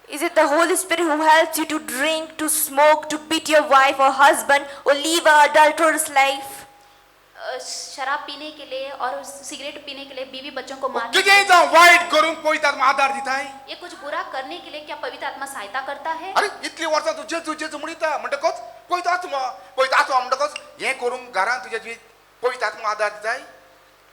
Is it the Holy Spirit who helps you to drink, to smoke, to beat your wife or husband, or live an adulterous life? शराब पीने के लिए और सिगरेट पीने के लिए बीवी बच्चों को मारने के कितें जावं वायट करून पवित्र आत्मा आधार दिताय लिए, ये कुछ बुरा करने के लिए क्या पवित्र आत्मा सहायता करता है? अरे इतली वर्सां तू जेजू जेजू म्हणटा म्हणटकच पवित्र आत्मा म्हणटकच हें करून घरांत तुज्या जिवीत पवित्र आत्मा आधार दिताय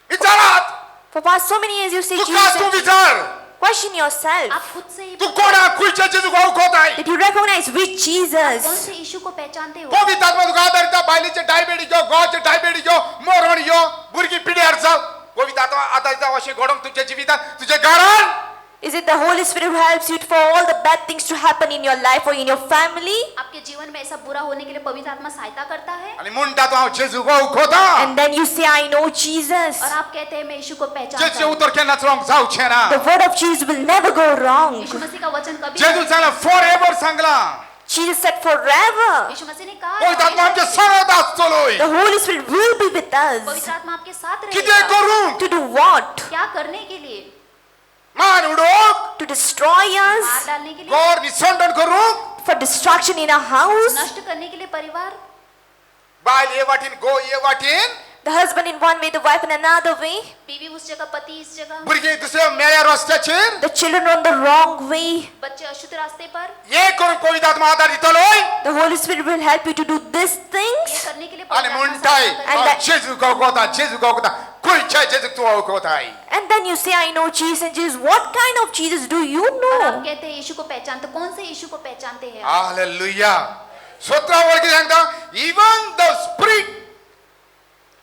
विचारात For past so many years you say तुका तू Jesus. विचार Question yourself. आप खुद से ही तू कोणा खंयच्या जेजूक वळखताय Did you recognize which कौन Jesus? से यीशु को पहचानते हो? पवित्र आत्मा तुका आधार दिता बायलेचे डायबिटीज यो गोचे डायबिटीज यो मरण यो भुरगीं पिड्यार जाव पवित्र आत्मा आधार दिता अशें घडोवंक तुज्या जिवितांत तुज्या घरांत Is it the Holy Spirit who helps you for all the bad things to happen in your life or in your family? आपके जीवन में ऐसा बुरा होने के लिए पवित्र आत्मा सहायता करता है आनी म्हणटा तूं हांव जेजूक वळखता And then you say, I know Jesus. और आप कहते हैं मैं यीशु को पहचानता जेजूचें हूँ। उतर केन्नाच रॉंग जावचें ना The word of Jesus will never go wrong. यीशु मसीह का वचन कभी जेजू सांगला फॉर एव्हर सांगला Jesus said forever. यीशु मसीह ने कहा पवित्र आत्मा आमच्या हमेशा संगत आसतलोय The Holy Spirit will be with us. पवित्र आत्मा आपके साथ कितें रहेगा। करूं To do what? क्या करने के लिए? मान उडोवंक To destroy मार us? डालने के लिए, घर निसंडण करूंक For destruction in our house? नष्ट करने के लिए परिवार, बायल ये वाटेन गो ये वाटेन The husband in one way, the wife in another way? बीवी उस जगह, पति इस जगह, भुरगीं दुसऱ्या मेळ्या रस्त्याचेर The children on the wrong way? बच्चे अशुद्ध रास्ते पर, हे करून पवित्र आत्मा आधार दितलोय The Holy Spirit will help you to do these ये things? करने के लिए आनी पवित्र आत्मा म्हणटाय सहायता And हांव that- जेजूक वळखता जेजूक वळखता खंयच्या जेजूक तूं वळखताय And then you say, I know Jesus. And Jesus, what kind of Jesus do you और आप know? कहते हैं यीशु को पहचानते, कौन से यीशु को पहचानते हैं? हालेलुया स्वतः वळखी सांगता even the spirit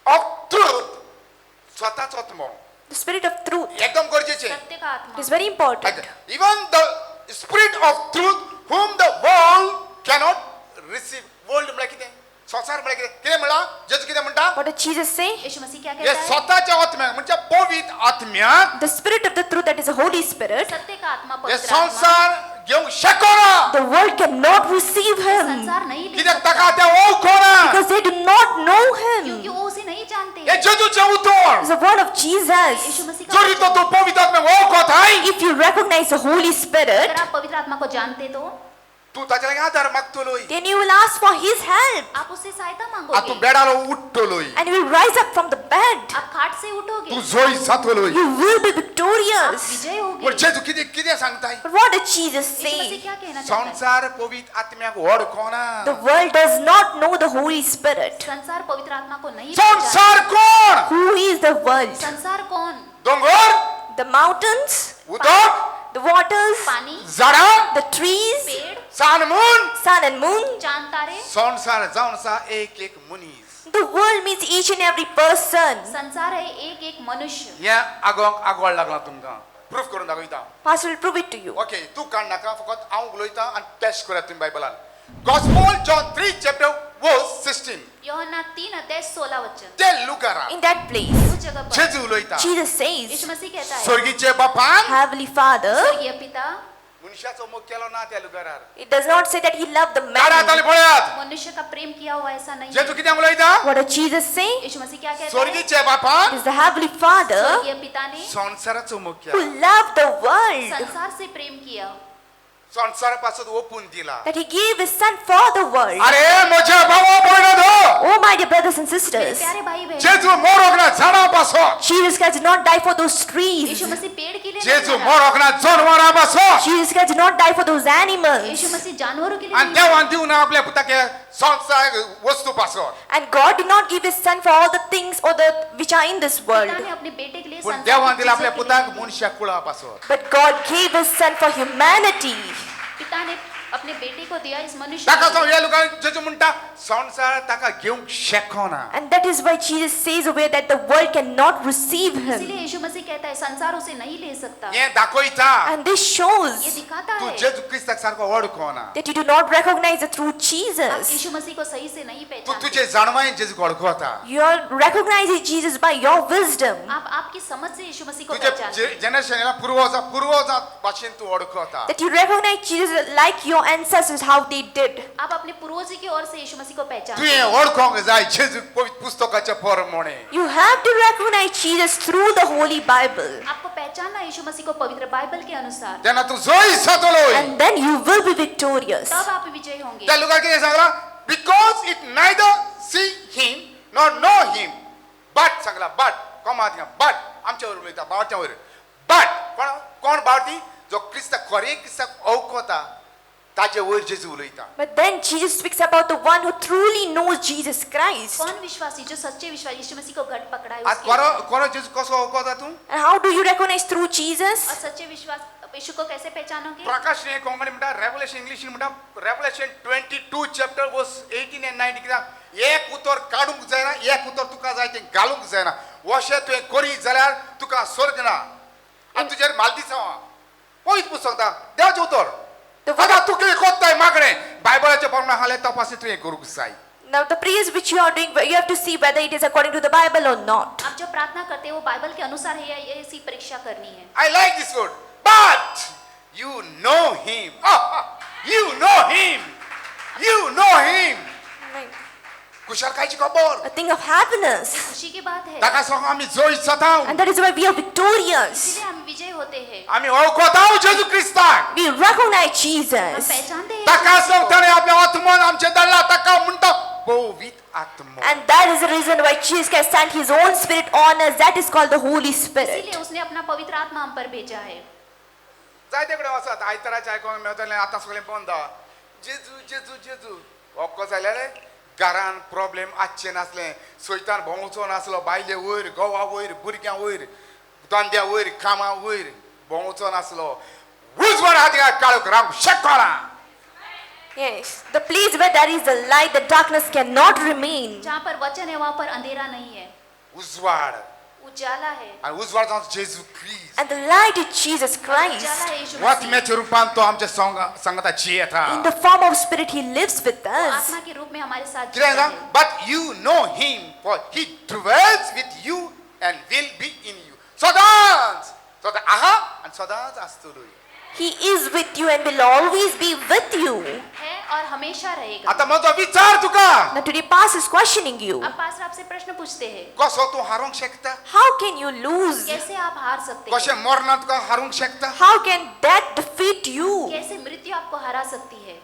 of truth स्वतःच आत्मो The Spirit of truth. एकदम गरजेचे सत्य का आत्मा, It's very important. Even the spirit of truth whom the world cannot receive world म्हळ्यार कितें संसार म्हळ्यार कितें म्हणला जेजू कितें म्हणटा What did Jesus say? यीशु मसीह क्या हे कहता है? स्वतःच्या आत्म्याक म्हणजे पवित्र आत्म्याक The Spirit of the truth, that is the Holy Spirit, सत्य का आत्मा हे पवित्र आत्मा संसार घेवंक शकना the world cannot receive him संसार नहीं ले कित्याक सकता ताका ते वळखना because they do not know क्योंकि him. वो उसे नहीं जानते हे जेजूचे उतर It's the word of Jesus. यीशु मसीह का जरी तो तू पवित्र आत्म्याक वळखत हाय If you recognize the Holy Spirit, अगर आप पवित्र आत्मा को जानते तो तू ताचे लागीं आदार मागतलोय then you will ask for his help आप उससे सहायता आ तू मांगोगे बेडालो उठतलोय and you will rise up from the bed. आप खाट से उठोगे तू जोय जातलोय You will be आप victorious. विजय होगे पण जेजू कितें कितें सांगताय But what did Jesus Yeshu Masih say? क्या कहना चाहता है? संसार पवित्र आत्म्याक वळखना The world does not know the Holy Spirit. संसार पवित्र आत्मा को नहीं पहचानता। संसार कोण Who is the world? संसार कौन? डोंगर The mountains, उदक the waters, पानी, झाडां the trees, पेड़, सानमून sun and moon. चांद, तारे। संसार जावन आसा एक एक मनीस The world means each and every person. संसार है एक एक मनुष्य। हे आगोंक आगोळ लागला तुमकां प्रूफ करून दाखयता Pastor will prove it to you. Okay तू काड नाका फकत हांव उलयता आनी टेस्ट करात तुम्ही बायबलान गॉस्पेल जॉन 3 चॅप्टर वर्स 16 यूहन्ना 3 अध्याय 16 वचन। ते लुकारा In that place, उस जगह पर जेजू उलयता Jesus यीशु says, मसीह कहता है स्वर्गीचे बापान Heavenly Father, स्वर्गीय पिता मनुष्याचो मोग केलो ना त्या लुकारार it does not say that he loved the काढात आनी man. पळयात मनुष्य का प्रेम किया हुआ ऐसा नहीं जेजू है। कित्याक उलयता What did Jesus say? यीशु मसीह क्या कहता है? स्वर्गीचे बापान It is the Heavenly Father स्वर्गीय पिता ने संसाराचो मोग who केला loved the world, संसार से प्रेम किया संसारापासून ओपून दिला that he gave his son for the world. अरे म्हज्या भावा भयणो Oh, my dear brothers and मेरे sisters, प्यारे भाई बहन जेजू मोरोक ना झाडापासून Jesus Christ did not die for those trees. यीशु मसीह पेड़ के लिए नहीं जेजू मरा। मोरोक ना जनावरांपासून Jesus Christ did not die for those Yeshu animals. मसीह जानवरों के लिए आणि नहीं मरा। देवान दिवन आपल्या पुताके संसार वस्तूपासून And God did not give his son for all the things or the which are in this पिता world. ने अपने बेटे के लिए पण संसार देवान की दिला आपल्या चीजों के लिए पुताक नहीं। मनुष्या कुळापासून But God gave his son for humanity. पिता ने अपने बेटे को दिया इस मनुष्य ताका के तो लिए। हे लोकांक जेजू म्हणटा संसार ताका घेवंक शकना And that is why Jesus says away that the world cannot receive him. इसीलिए यीशु मसीह कहता है संसार उसे नहीं ले सकता। हे दाखयता And this ये shows दिखाता तू है जेजू क्रिस्ताक सारको वळखना that you do not recognize the true आप Jesus. यीशु मसीह को सही से नहीं तू पहचानते। तुझे जाणवायेन जेजूक वळखता You are recognizing Jesus by your wisdom. आप आपकी समझ से यीशु मसीह को तुझे पहचानते हैं। जनरेशनला पूर्वजा भाशेन तू वळखता That you recognize Jesus like your ancestors, how they did. आप अपने पूर्वजों की ओर से यीशु मसीह को पहचानते तुवें हैं। वळखोंक जाय जेजू पवित्र पुस्तकाच्या प्रमाणे You have to recognize Jesus through the Holy Bible. आपको पहचानना है यीशु मसीह को पवित्र बाइबल के अनुसार। तेन्ना तू जोय जातलोय And then you will be victorious. तब आप विजय होंगे। त्या लोकांक कितें सांगला because it neither see him nor know him but सांगला बट कोमात बट आमच्या वयर उलयता बावच्या वयर बट कोण बावटी जो क्रिस्ताक खरे क्रिस्ताक वळखता ताचे वयर जेजू उलयता But then Jesus speaks about the one who truly knows Jesus Christ. कौन विश्वासी जो सच्चे विश्वासी यीशु मसीह को घट पकड़ा है आज उसके लिए। खरो जेजू कसो वळखता तू And how do you recognize through Jesus? और सच्चे विश्वास यीशु को कैसे पहचानोगे? प्रकाश ने कोंकणी म्हणटा रेवलेशन इंग्लिशीन म्हणटा रेवलेशन 22 चॅप्टर वर्स 18 and 19 कित्याक एक उतर काडूंक जायना एक उतर तुका जाय तें घालूंक जायना अशें तुवें करी जाल्यार तुका स्वर्ग ना आनी तुजेर मालदीसांव पयलींच पुस्तक देवाचें उतर The आता तू कितें कोत्ताय मागणें बायबलाच्या प्रमाणे हाले तपासी तुवें करूंक जाय Now the prayers which you are doing, you have to see whether it is according to the Bible or not. आप जब प्रार्थना करते हो वो बाइबल के अनुसार है या ये ऐसी परीक्षा करनी है। I like this word but you know him you know him you know him कुशलकायची खबर A thing of happiness. ये खुशी की बात है। ताका सांग आमी जोय जाता And that is why we are victorious. इसलिए हम विजय होते हैं। आमी वळखता जेजू क्रिस्ताक We recognize हम Jesus. पहचानते हैं ताका यीशु मसीह सांग को। ताणें आपल्या आत्मान आमचे धाडला ताका म्हणटा पवित्र आत्मा And that is the reason why Jesus Christ sent his own spirit on us. That is called the Holy Spirit. इसीलिए उसने अपना पवित्र आत्मा हम पर भेजा है। जायते कडेन वचत आयताराचे आयकोंक मेळटलें आतां सगळें बंद जेजू जेजू जेजू वक्को जाल्यार घरान प्रॉब्लेम आसचें नासलें सैतान भोंवचो नासलो बायले वयर घोवा वयर भुरग्यां वयर धंद्या वयर कामा वयर भोंवचो नासलो उजवाड हातीक काळोख रावंक शकना Yes. The place where there is the light, the darkness cannot remain. जहाँ पर वचन है वहाँ पर अंधेरा नहीं है। उजवाड उजाला है आणि उजवाड जाऊन जेजू ख्रिस्त And the light is Jesus Ujala Christ. है यीशु व मसीह आत्म्याचे रूपान तो आमच्या संगता जियेत In the form of spirit, He lives with वो us. आत्मा के रूप में हमारे साथ कितें जीता सांग है but you know him for he dwells with you and will be in you सदांच आहा आणि सदांच आसतलो He is with you and will always be with you. है और हमेशा रहेगा आता माझा विचार तुका Now today, Pastor is questioning you. अब पास्टर आपसे प्रश्न पूछते हैं कसो तू हारूंक शकता How can you lose? कैसे आप हार सकते हैं कशें मरणात तुका हारूंक शकता How can death defeat you? कैसे मृत्यु आपको हरा सकती है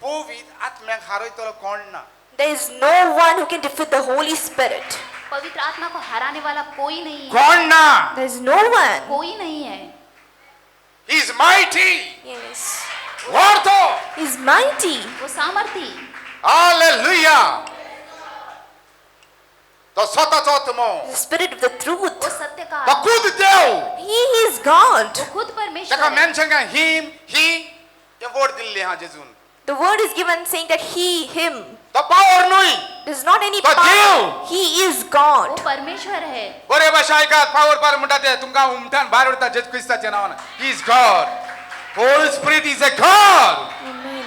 पवित्र आत्म्याक हारयतलो कोण ना There is no one who can defeat the Holy Spirit. पवित्र आत्मा को हराने वाला कोई नहीं है कोण ना There is no one. कोई नहीं है he is mighty Yes. वार्तो He is mighty. वो सामर्थी हालेलुया तो स्वतःचो आत्मो The Spirit of the वो truth. सत्य का तो आत्मा, खुद देव He is God. वो खुद परमेश्वर ताका है मेन्शन का हिम ही हे वर्ड दिल्ले हा जेजून The word is given saying that He, Him. तो power Nooyi There is not any But power. you- He is वो God. परमेश्वर है बरे भाषा ऐकात पावर पार म्हणटा ते तुमका उमठान भायर उडता जेजू ख्रिस्ताच्या नावान he is God Holi spirit is a God Amen.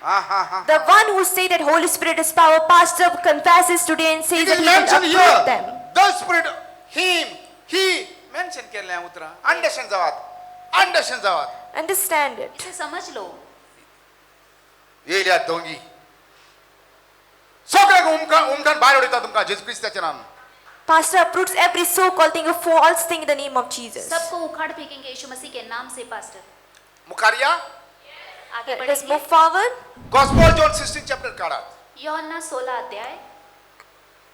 हा हा हा The one who say that Holy Spirit is power, Pastor confesses today and says It that is He will mentioned uproot here. them. The Spirit, Him, He mention केले उतरा. Understand जावात. Understand जावात. Understand it. इसे समझ लो येल्या दोंगी. सगळ्याक उमठान भायर उडयता तुमका जेजू ख्रिस्ताचे नाम. Pastor uproots every so-called thing, a false thing in the name of Jesus. सबको उखाड़ फेंकेंगे यीशु मसीह के नाम से पास्टर मुखारिया आगे Let's बढ़ेंगे move forward. Gospel John 16 chapter काढा. यूहन्ना 16 अध्याय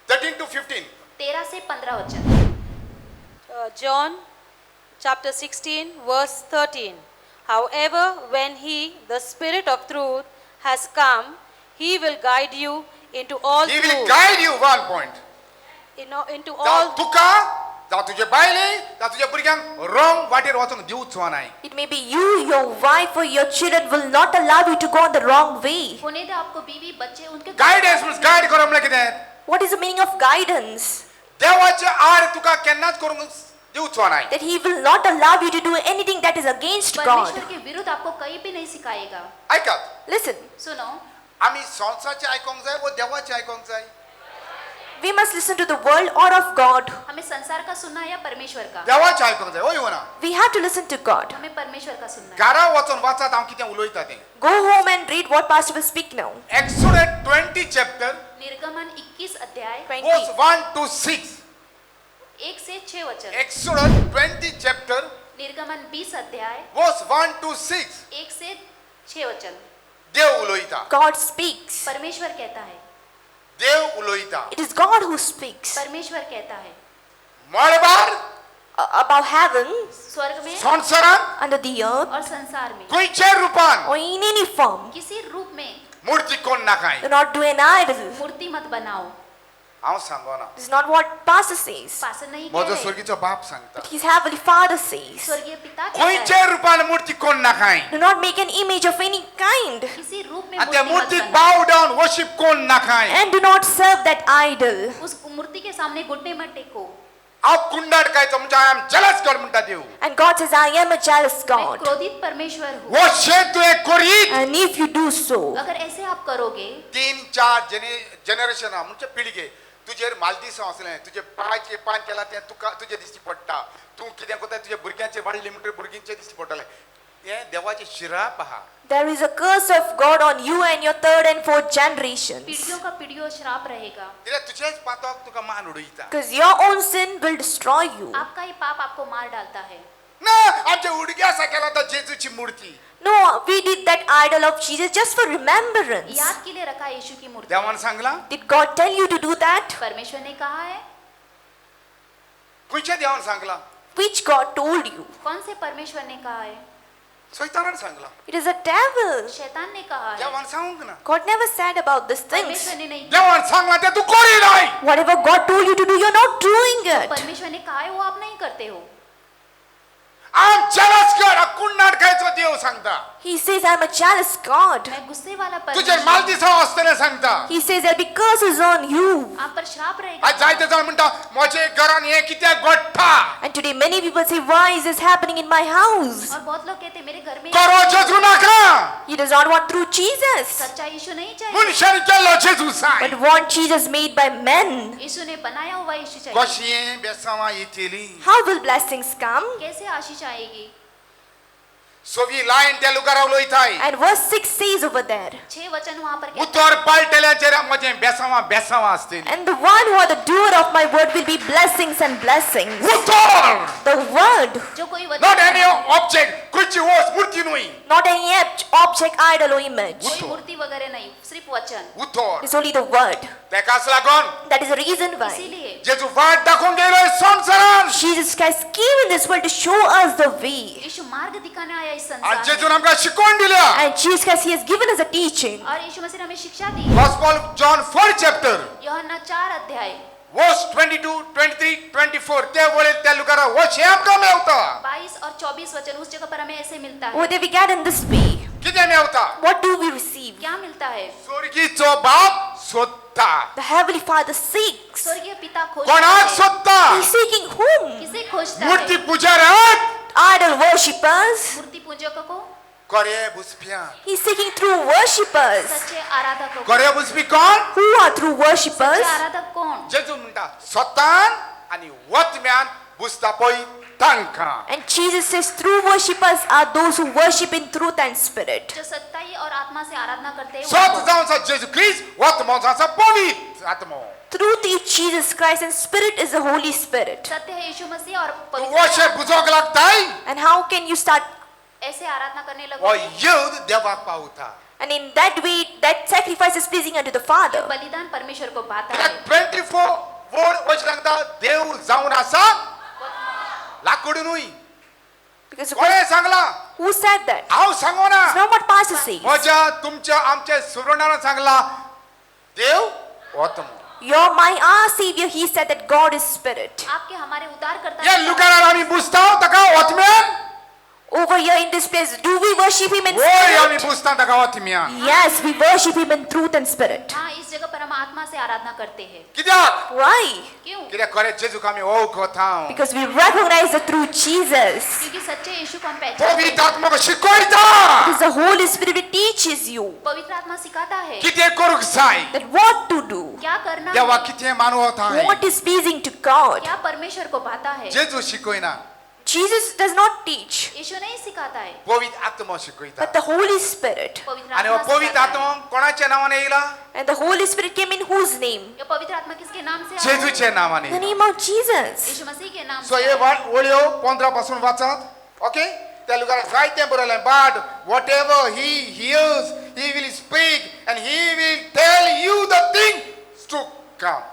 13 to 15. 13 से 15 वचन John chapter 16, verse 13. However, when He, the Spirit of truth, has come, He will guide you into all He will truth. guide you one point. Into जावं all तुका जावं तुझे बायले जावं तुझ्या भुरग्यांक रॉंग वाटेर वचूंक दिवचो नाही. It may be you, your wife, or your children will not allow you to go on the wrong way. होने दे आपको बीवी बच्चे उनके गायडन्स मीन्स गाईड करो म्हणल्यार कितें? What is the meaning of guidance? देवाचे आड तुका केन्नाच करूंक दिवचो नाही. That He will not allow you to do anything that is against God. परमेश्वर के विरुद्ध आपको कहीं भी नहीं सिखाएगा ऐकात Listen, सुनो आम्ही संसारचे आयकोंक जाय व देवाचे आयकोंक जाय. we must listen to the world or of God. हमें संसार का सुनना है या परमेश्वर का देवाचे आयकोंक जाय. होय ना. We have to listen to God. हमें परमेश्वर का सुनना है घरा वचून वाचात हांव कितें उलयता तें. Go home and read what Pastor will speak now. Exodus 20 chapter निर्गमन 21 अध्याय 20. Verse 1 to 6. 1 से 6 वचन एक्सोडस 20 चॅप्टर निर्गमन 20 अध्याय वर्स 1 to 6. 1 से 6 वचन देव उलयता. God speaks. परमेश्वर कहता है देव उलयता. It is God who speaks. परमेश्वर कहता है मळबार About heaven, स्वर्ग में संसारात under the earth, और संसार में खंयचे रूपान or in any form. किसी रूप में मूर्ती कोण नाकाय. Do not do an idol. मूर्ति मत बनाओ हांव सांगोना. This is not what Pastor says. पास नहीं कह म्हजो रहे स्वर्गीचो बाप सांगता. His heavenly Father says. स्वर्गीय पिता कहता खंयचे है रूपान मूर्ती कोण नाकाय. Do not make an image of any kind. किसी रूप में आणि त्या मूर्ति मत मूर्तीक बनाओ बाव डाऊन वर्शिप कोण नाकाय. And do not serve that idol. उस मूर्ति के सामने घुटने मत टेको हांव कुंडाट कायचो म्हणजे आय एम जेलस गॉड म्हणटा देव. And God says, I am a jealous मैं God. क्रोधित परमेश्वर हूँ वो शेत तुवें करीत And if you do so, अगर ऐसे आप करोगे 3-4 जनरेशन म्हणजे पिळगे तुजेर मालदीस असलें तुजे पांच केला तें तुका तुजे दिश्टी पडटा. तूं कितें कोता तुजे भुरग्यांचे वाडले म्हणटकीर भुरग्यांचे दिश्टी पडटलें. हें देवाचें शिराप आहा. there is a curse of God on you and your third and fourth generations. पीढ़ियों का पीढ़ियों श्राप रहेगा कित्याक तुजेच पातोक तुका मान उडयता. Because your own sin will destroy you. आपका ही पाप आपको मार डालता है ना आमच्या उडक्यासा केला तो जेजूची मूर्ती. No, we did that idol of Jesus just for remembrance. याद के लिए रखा है यीशु की मूर्ति देवान Sangla Did God tell you to do that? परमेश्वर ने कहा है खंयच्या देवान Sangla. Which God told you? कौन से परमेश्वर ने कहा है सैतानान Sangla. It is a devil. शैतान ने कहा है देवान सांगूंक ना. God never said about these परमेश्वर things. ने नहीं देवान सांगला ते तू करी नाही. Whatever God told you to do, you're not doing it. परमेश्वर ने कहा है वो आप नहीं करते हो आम jealous God, हा कोण नाटकायचो देव सांगता. He says, I'm a jealous God. मैं गुस्से वाला तुझे परमेश्वर माल दिसाव असताना सांगता. He says there'll be curses on you. आप पर श्राप रहेगा. आज जायते जाण म्हणटा माझे घरान हे कित्याक घडटा. And today many people say, why is this happening in my house? और बहुत लोग कहते हैं मेरे घर में करो जेजू नाका. He does not want through Jesus, सच्चा यीशु नहीं चाहिए. मनशान केलो जेजू Sai. but want Jesus made by men. यीशु ने बनाया हुआ यीशु चाहिए. कशी बेसावा येतली. How will blessings come? कैसे आशीष आएगी? सोवी लाइन त्या लुकाराव लोयताय. And verse 6 says over there, 6 वचन वहां पर कहते उतर पालटेल्याचेर माझे बेसावा असतली. and the one who are the doer of my word will be blessings and blessings. उतर. The word, हैं, जो कोई Not वचन any object. कुछ वोस मूर्ति नुई. not any object, idol or image. कोई मूर्ति वगैरह नहीं, सिर्फ वचन. उतर. It's only the word. तेकास लागोन That is the reason why इसीलिए जेजू वाट दाखवून गेलोय संसारान. Jesus Christ came in this world to show us the way. यीशु मार्ग दिखाने आया इस आणि संसार जेजून में. आमकां शिकवण दिल्या. And Jesus Christ, He has given us a teaching. और यीशु मसीह ने हमें शिक्षा दी. Gospel John 4 chapter. यूहन्ना 4 अध्याय वर्स 22, 23, 24 ते वळे त्या लुकारा वो आमकां मेवता. 22 और 24 वचन उस जगह पर हमें ऐसे मिलता है. What do we get in this way? किती Mewat. What do we receive? क्या मिलता है? स्वर्गीचो बाप सोदता. The Heavenly Father seeks. स्वर्गीय पिता खोजता कोणाक है. सोदता. He's seeking whom? किसे खोजता मूर्ती है? पुजाऱ्याक. Idol worshippers. मूर्ति पूजकों को, करे बुसप्या. He's seeking true worshippers. सच्चे आराधकों को. करे बुसपी कोण. Who are true worshippers? सच्चे आराधक कौन? जेजू म्हणटा सतान आणि वतम्यान बुसता पळय तांकां. And Jesus says true worshippers are those who worship in truth and spirit. जो सच्चाई और आत्मा से आराधना करते हैं सत उनको. जावचा जेजू ख्रिस्त वतमो जावचा पवित्र आत्मो. Truth is Jesus Christ and spirit is the Holy Spirit. सत्य है यीशु मसीह और तू पवित्र वशे आत्मा. बुजोक लागताय. And how can you start? ऐसे आराधना करने ओ लगोगे. युद देवाक पावता. And in that way, that sacrifice is pleasing unto the Father. बलिदान परमेश्वर को भाता त्या है. 24 वर्ड वच लागता देव जावन आसा लाकूड नुई. Because कोणे सांगला. who said that? हांव सांगोना. It's not what pastor says. माझ्या तुमच्या आमच्या सुवर्णानं सांगला देव वतमो. You're our Savior. He said that God is spirit. आपके हमारे उद्धार करता या लुकारार आम्ही बुसताव तका वतम्यान. Over here in this place, do we worship Him in ओय आम्ही spirit? बुसता तका वतम्यान. Yes, we worship Him in truth and spirit. हाँ, इस जगह पर हम आत्मा से आराधना करते हैं. कित्याक. Why? क्यों? कित्याक खरे जेजूक आमी वळखता. Because we recognize the true Jesus. क्योंकि सच्चे यीशु को हम पहचानते हैं. पवित्र आत्मा को शिकवता. Because the Holy Spirit teaches you पवित्र आत्मा सिखाता है किती करूक जाय. that what to do, क्या करना देवा है, किती मानवता आहे. what is pleasing to God. क्या परमेश्वर को भाता है. जेजू शिकवना. Jesus does not teach, यीशु नहीं सिखाता है, पवित्र आत्मा शिकवता. but the Holy Spirit. पवित्र आणि हो आत्मा पवित्र सिखाता है. आत्मा कोणाच्या नावाने येला. And the Holy Spirit came in whose name? ये पवित्र आत्मा किसके नाम से आया है? जेजूच्या नावाने. The name of Jesus. यीशु मसीह के नाम सो से हे आया है. ओळ्यो 15 पासून वाचत. ओके. त्या लुगार जायते बरयलें. But whatever he hears he will speak and he will tell you the things to come.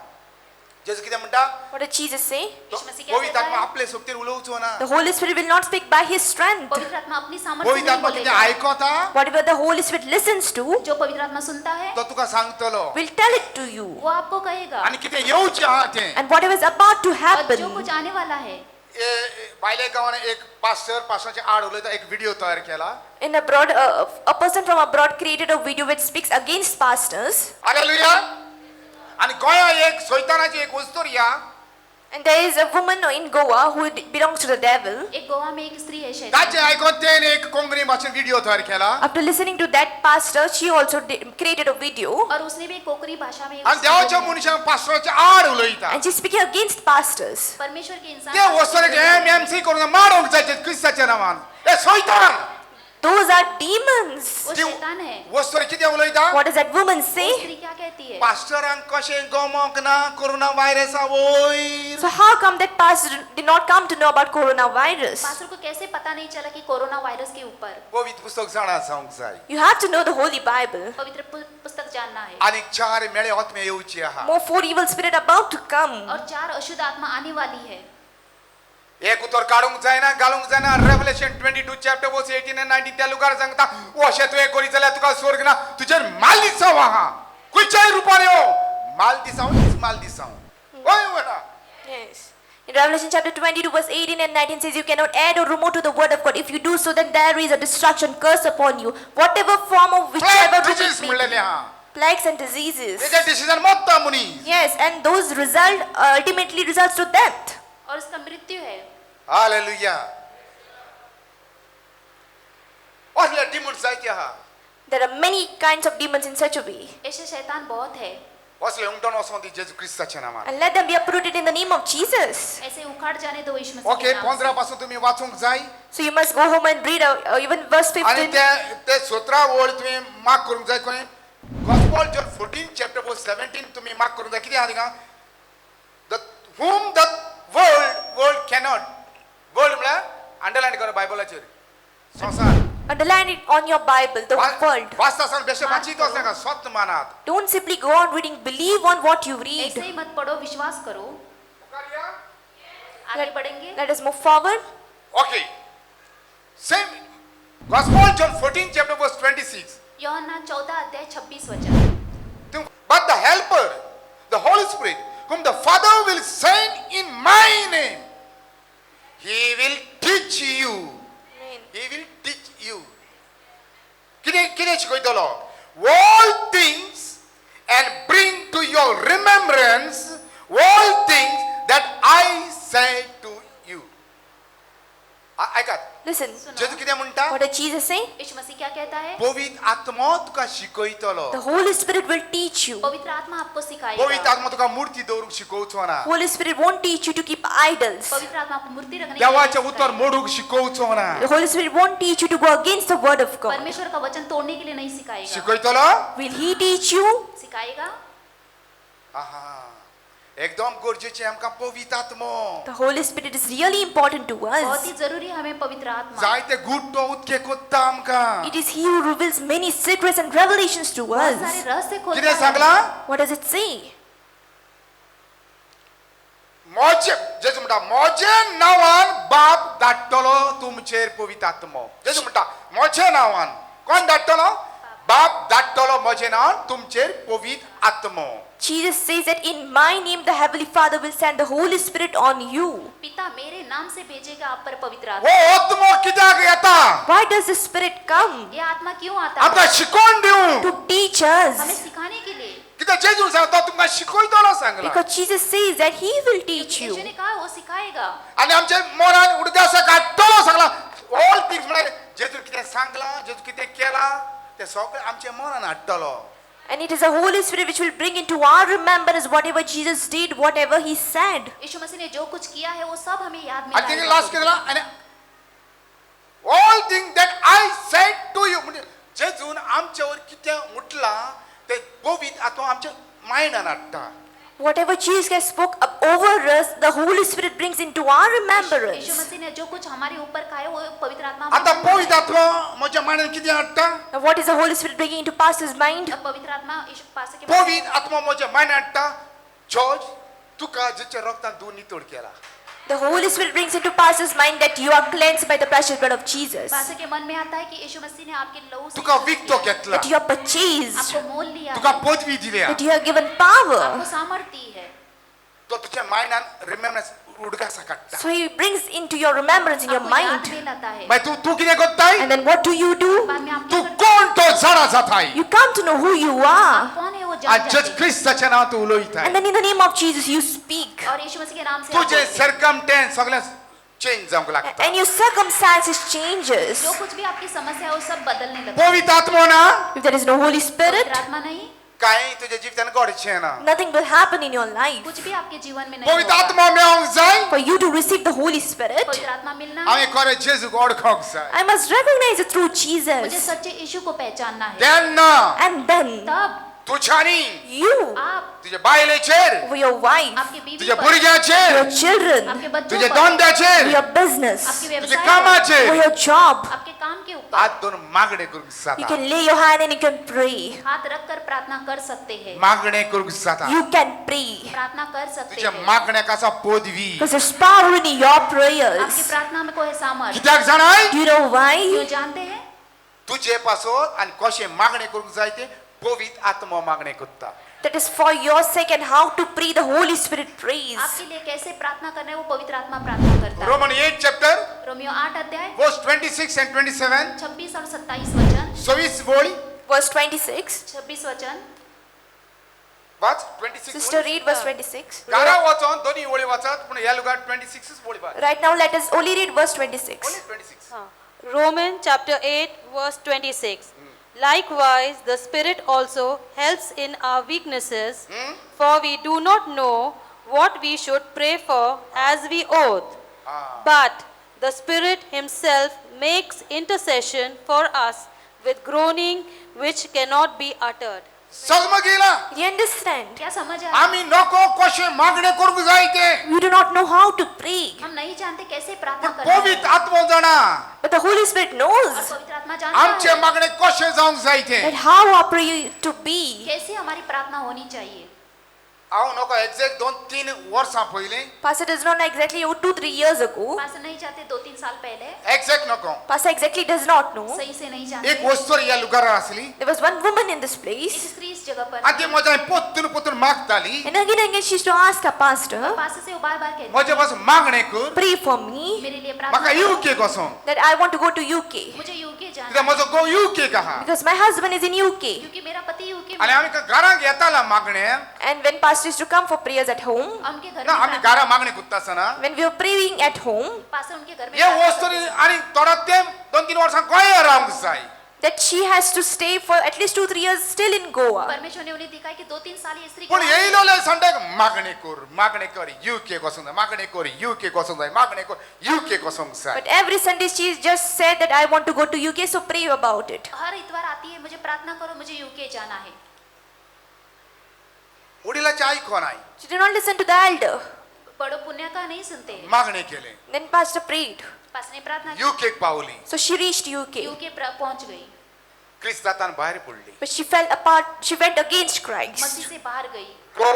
जेजू किती म्हणता. What did Jesus say? यीशु मसीह क्या पवित्र कहता आत्मा है? आपले सोबतीर उलोवचो ना. The Holy Spirit will not speak by His strength. पवित्र आत्मा अपनी सामर्थ्य पवित्र नहीं आत्मा किती बोलेगा. ऐकता Whatever the Holy Spirit listens to, जो पवित्र आत्मा सुनता है तो तुका सांगतलो. will tell it to you. वो आपको कहेगा. आणि किती येऊचे आहात ते. And whatever is about to और जो happen. कुछ आने वाला है. बायले गावाने एक पास्टरच्या आड उलयता एक व्हिडिओ तयार केला. In abroad, a person from abroad created a video which speaks against pastors. Hallelujah. आणि गोंया एक सैतानाची एक वस्तूर या. And there is a woman in Goa who belongs to the devil. एक गोवा में एक स्त्री है शैतान. ताचे ऐकून त्याने एक कोंकणी भाषेत व्हिडिओ तयार केला. After listening to that pastor, she also created a video. और उसने भी कोकरी भाषा में आणि देवाच्या मनशांक पास्टरच्या आड उलयता. And she's speaking against pastors. परमेश्वर के इंसान ते वस्तूचे एमएमसी करून मारूंक जायचे क्रिस्ताच्या नावान. ए सैतान. Those are demons. वो शैतान है. वस्तूर किती उलयता. What does that woman वो say? स्त्री क्या कहती है? पास्टरांक कशें गमक ना कोरोना व्हायरसा वयर. So how come that pastor did not come to know about coronavirus? Pastor को कैसे पता नहीं चला कि कोरोना वायरस के ऊपर. पवित्र पुस्तक जाणा सांगूंक जाय. You have to know the Holy Bible. पवित्र पुस्तक जानना है. आणि 4 मेळे आत्मे येऊचे आहा. More 4 evil spirit about to come. और 4 अशुद्ध आत्मा आने वाली है. एक उतर काढूंक जायना घालूंक जायना. रेव्हलेशन 22 चॅप्टर वर्स 18 and 19 त्या लुगार सांगता अशें तुवें करी जाल्यार तुका स्वर्ग ना. तुजेर माल दिसाव आहा. खंयच्याय रुपान यो माल दिसाव माल दिसाव. होय म्हणा. Yes. In Revelation chapter 22 verse 18 and 19 says, you cannot add or remove to the word of God. If you do so, then there is a destruction curse upon you. Whatever form of whichever root 디지스 it may 물레냐 be. Plagues and diseases. 이제 디시전 못다 무니 Yes, and those ultimately results to death. और उसका मृत्यु है। 할렐루야 어슬레 디몬 사이티야 There are many kinds of demons in such a way. ऐसे शैतान बहुत है। 어슬레 웅돈 어선디 제주 그리스도 자체나마 And let them be uprooted in the name of Jesus. ऐसे उखाड़ जाने दो यीशु मसीह 오케이 के नाम से। 15 पासून तुम्ही वाचूंक जाय So you must go home and read even verse आणि 15. ते 17 ओळ तुम्ही मार्क करून जाय कोणी गॉस्पेल जॉन 14 चॅप्टर वर्स 17 तुम्ही मार्क करून जाय किती आहा थिंगा the whom the world cannot world म्हळ्यार अंडरलाइन करा बायबलाचेर संसार Underline it on your Bible, the world. वाचता आसतना बेश्टे वाचीत वचनाका सत्य मानात Don't simply go on reading, believe on what you read. ऐसे ही मत पढ़ो, विश्वास करो। आगे बढ़ेंगे। Let us move forward. Okay. Same Gospel John 14 chapter verse 26. यूहन्ना 14 अध्याय 26 वचन। But the helper, the Holy Spirit, whom the Father will send in my name, he will teach you. He will teach you. किने शिकयतलो? All things and bring to your remembrance all things that I said to you. ऐका Listen, जेजू कितें म्हणटा what did Jesus say? यीशु मसीह क्या कहता है? पवित्र आत्मा तुका शिकयतलो The Holy Spirit will teach you. पवित्र आत्मा आपको सिखाएगा। पवित्र आत्मा तुका मूर्ती दवरूंक शिकोवचो ना Holy Spirit won't teach you to keep idols. पवित्र आत्मा आपको मूर्ति रखने देवाचे नहीं उतर सिखाएगा। मोडूंक शिकोवचो ना The Holy Spirit won't teach you to go against the word of God. परमेश्वर का वचन तोड़ने के लिए नहीं सिखाएगा। शिकयतलो Will He teach you? सिखाएगा। आहा एकदम गरजेचें आमकां पवित्र आत्मा The Holy Spirit is really important to बहुत ही us. जरूरी है हमें पवित्र आत्मा। जायते गुट्टो उदके कोत्ता आमकां It is He who reveals many secrets and revelations to बहुत सारे us. रहस्य खोलता कितें है। Sangla What does it say? मोजे जेजू म्हणटा मोजे नांवान बाप धाडटलो तुमचेर पवित्र आत्मा जेजू म्हणटा मोजे नांवान कोण धाडटलो बाप धाडटलो मोजे नांवान तुमचेर पवित्र आत्मा Jesus says that in my name the Heavenly Father will send the Holy Spirit on you. पिता मेरे नाम से भेजेगा आप पर पवित्र वो आत्मा। आत्मा कित्याक येता Why does the Spirit come? ये आत्मा क्यों आता है? आमकां शिकोवन दिवंक To teach हमें us. सिखाने के लिए। कित्याक जेजून सांगता तुमकां शिकयतलो Sangla Because Jesus says that He will teach Yeshu you. ने कहा वो सिखाएगा। आणि आमच्या मोरान उडदासा काडटलो सांगला ऑल थिंग्स म्हळ्यार जेजू कितें सांगला जेजू कितें केला ते सगळें आमच्या Moran हाडटलो And it is the Holy Spirit which will bring into our remembrance whatever Jesus did, whatever He said. यीशु मसीह ने जो कुछ किया है वो सब हमें याद में आणि तेणी लाएगा। लास्ट केला आणि all thing that I said to you म्हणजे जेजून आमच्यावर कितें उठला ते पवित्र आत्मा आमच्या मायंडान हाडटा Whatever Jesus has spoke up over us, the Holy Spirit brings into our Yeshu remembrance. मसीह ने जो कुछ हमारे ऊपर कहा है वो पवित्र आत्मा आता हमारे पवित्र आत्मा म्हज्या मायंडान कितें हाडटा Now, what is the Holy Spirit bringing into pastor's mind? अब पवित्र आत्मा यीशु पास के पवित्र आत्मा म्हज्या मायंडान हाडटा जॉर्ज तुका जेच्या रक्तान तूं नितळ केला The Holy Spirit brings into pastor's mind that you are cleansed by the precious blood of Jesus. पास के मन में आता है कि यीशु मसीह ने आपके लहू से तुका शुद्ध विकतो किया, घेतला That you are purchased. आपको मोल लिया तुका है, पदवी दिल्या That you are given आपको power. सामर्थ्य है। तो तुझ्या मायंडान रिमेम्बरन्स उडकासा काडटा So He brings into your remembrance in your आपको याद mind. में लाता है। मागीर तूं कितें कोत्ताय And then what do? बाद में आप तूं क्या करते कोण तो जाणा जाताय You come to know who you हैं? are. आप कौन है वो जान आनी जाते जेज हैं। क्रिस्ताचें नांव तूं उलयताय And then in the name of Jesus you speak. और यीशु मसीह के नाम से आप तुझे बोलते हैं। सरकमटेन्स सगळें चेंज जावंक लागता And your circumstances changes. जो कुछ भी आपकी समस्या है वो सब बदलने लगता है। पवित्र आत्मा ना If there is no Holy Spirit, पवित्र आत्मा नहीं, कांय तुज्या जिवितान घडचें ना nothing will happen in your life. कुछ भी आपके जीवन में नहीं पवित्र होगा। आत्मा मेळोंक जाय For you to receive the Holy Spirit, पवित्र आत्मा मिलना, हांवें खरें जेजूक वळखोंक जाय I must recognize it through मुझे Jesus. सच्चे यीशु को पहचानना है। तेन्ना And then तब तुझ्यानी you, आप तुझ्या बायलेचेर over your wife, आपकी बीवी तुझ्या पर, भुरग्याचेर your children, आपके बच्चों तुझ्या पर, over धंद्याचेर your business, आपके तुझ्या व्यवसाय पर, over कामाचेर your job. आपके काम के ऊपर हात दोन मागणे करूंक You जाता can lay your hand and you can pray. हाथ रखकर प्रार्थना कर सकते हैं। मागणे करूंक जाता You can pray. प्रार्थना कर सकते तुझ्या हैं। मागण्याक आसा पदवी Because there's power in your आपकी prayers. प्रार्थना में कोई सामर्थ्य। कित्याक जाणाय Do you know क्यों why? जानते हैं? तुझे पासोन आनी कशें मागणे करूंक जाय ते पवित्र आत्मा मागणे करता That is for your sake and how to pray the Holy Spirit prays. आपके लिए कैसे प्रार्थना करना है वो पवित्र आत्मा प्रार्थना करता है। Roman 8 chapter, रोमियो 8 अध्याय verse 26 and 27. 26 और 27 वचन। 26 बोली, Verse 26. 26 वचन। Watch 26 Sister, read verse 26. गारा वाचन दोन्ही ओळी वाचत पण या लुगात 26 च बोली पाहिजे. Right now, let us only read verse 26. Only 26. Romans chapter 8, verse 26. Likewise, the Spirit also helps in our weaknesses, for we do not know what we should pray for as we ought. But the Spirit Himself makes intercession for us with groaning which cannot be uttered. समजला Do you understand? क्या समझ आया? आम्ही नको कसे मागणे करू जायचे We do not know how to pray. हम नहीं जानते कैसे प्रार्थना पण करना है। पवित्र आत्मा जाणा But the Holy Spirit और knows पवित्र आत्मा जानता आमचे है मागणे कसे जाऊन जायचे. that how our prayer to be. कैसे हमारी प्रार्थना होनी चाहिए। आहो नको एक्झॅक्ट 2-3 वर्षा पहिले Pastor does not know exactly 2-3 years ago. पास नहीं चाहते 2-3 साल पहले एक्झॅक्ट नको. Pastor exactly does not know. सही से नहीं एक जानते। वस्तू या लुगारा असली There was one woman in this एक place. स्त्री इस जगह पर आणि मजा पोतून मागताली And again she used to ask her pastor, पास से वो बार-बार कहती मजा बस मागणे कर pray for me मेरे लिए प्रार्थना मका करो। यूके कसो that I want to go to UK. मुझे यूके जाना तिथे है, मजा गो यूके कहा Because my husband is in UK. क्योंकि मेरा पति यूके आणि में आम्ही का घरा घेताला मागणे And when pastor used to come for prayers at home, उनके घर ना में आम्ही घरा मागणे कुत्तासना when we were praying at home, पास उनके घर में ये प्रार्थना वस्तू करते थे। आणि तोडा ते 2-3 वर्षां काय राहून जाय. that she has to stay for at least 2-3 years still in Goa. परमेश्वर ने उन्हें दिखाया कि 2-3 साल ये स्त्री पण के येईल बाद- संडे मागणे कर यूके कसं जाय मागणे कर यूके कसं जाय मागणे कर यूके कसं जाय. But every Sunday she just said that I want to go to UK, so pray about it. हर इतवार आती है, मुझे प्रार्थना करो, मुझे यूके जाना है। वडिलाची आई कोण आहे. She did not listen to the elder. बड़ो पुण्य का नहीं सुनते। मागणे केले Then pastor prayed. पास ने प्रार्थना की, यूके पावली So she reached UK. UK पहुंच गई, ख्रिस्त जाताना बाहेर पडली. But she fell apart. She went against Christ. मसीह से बाहर गई। तो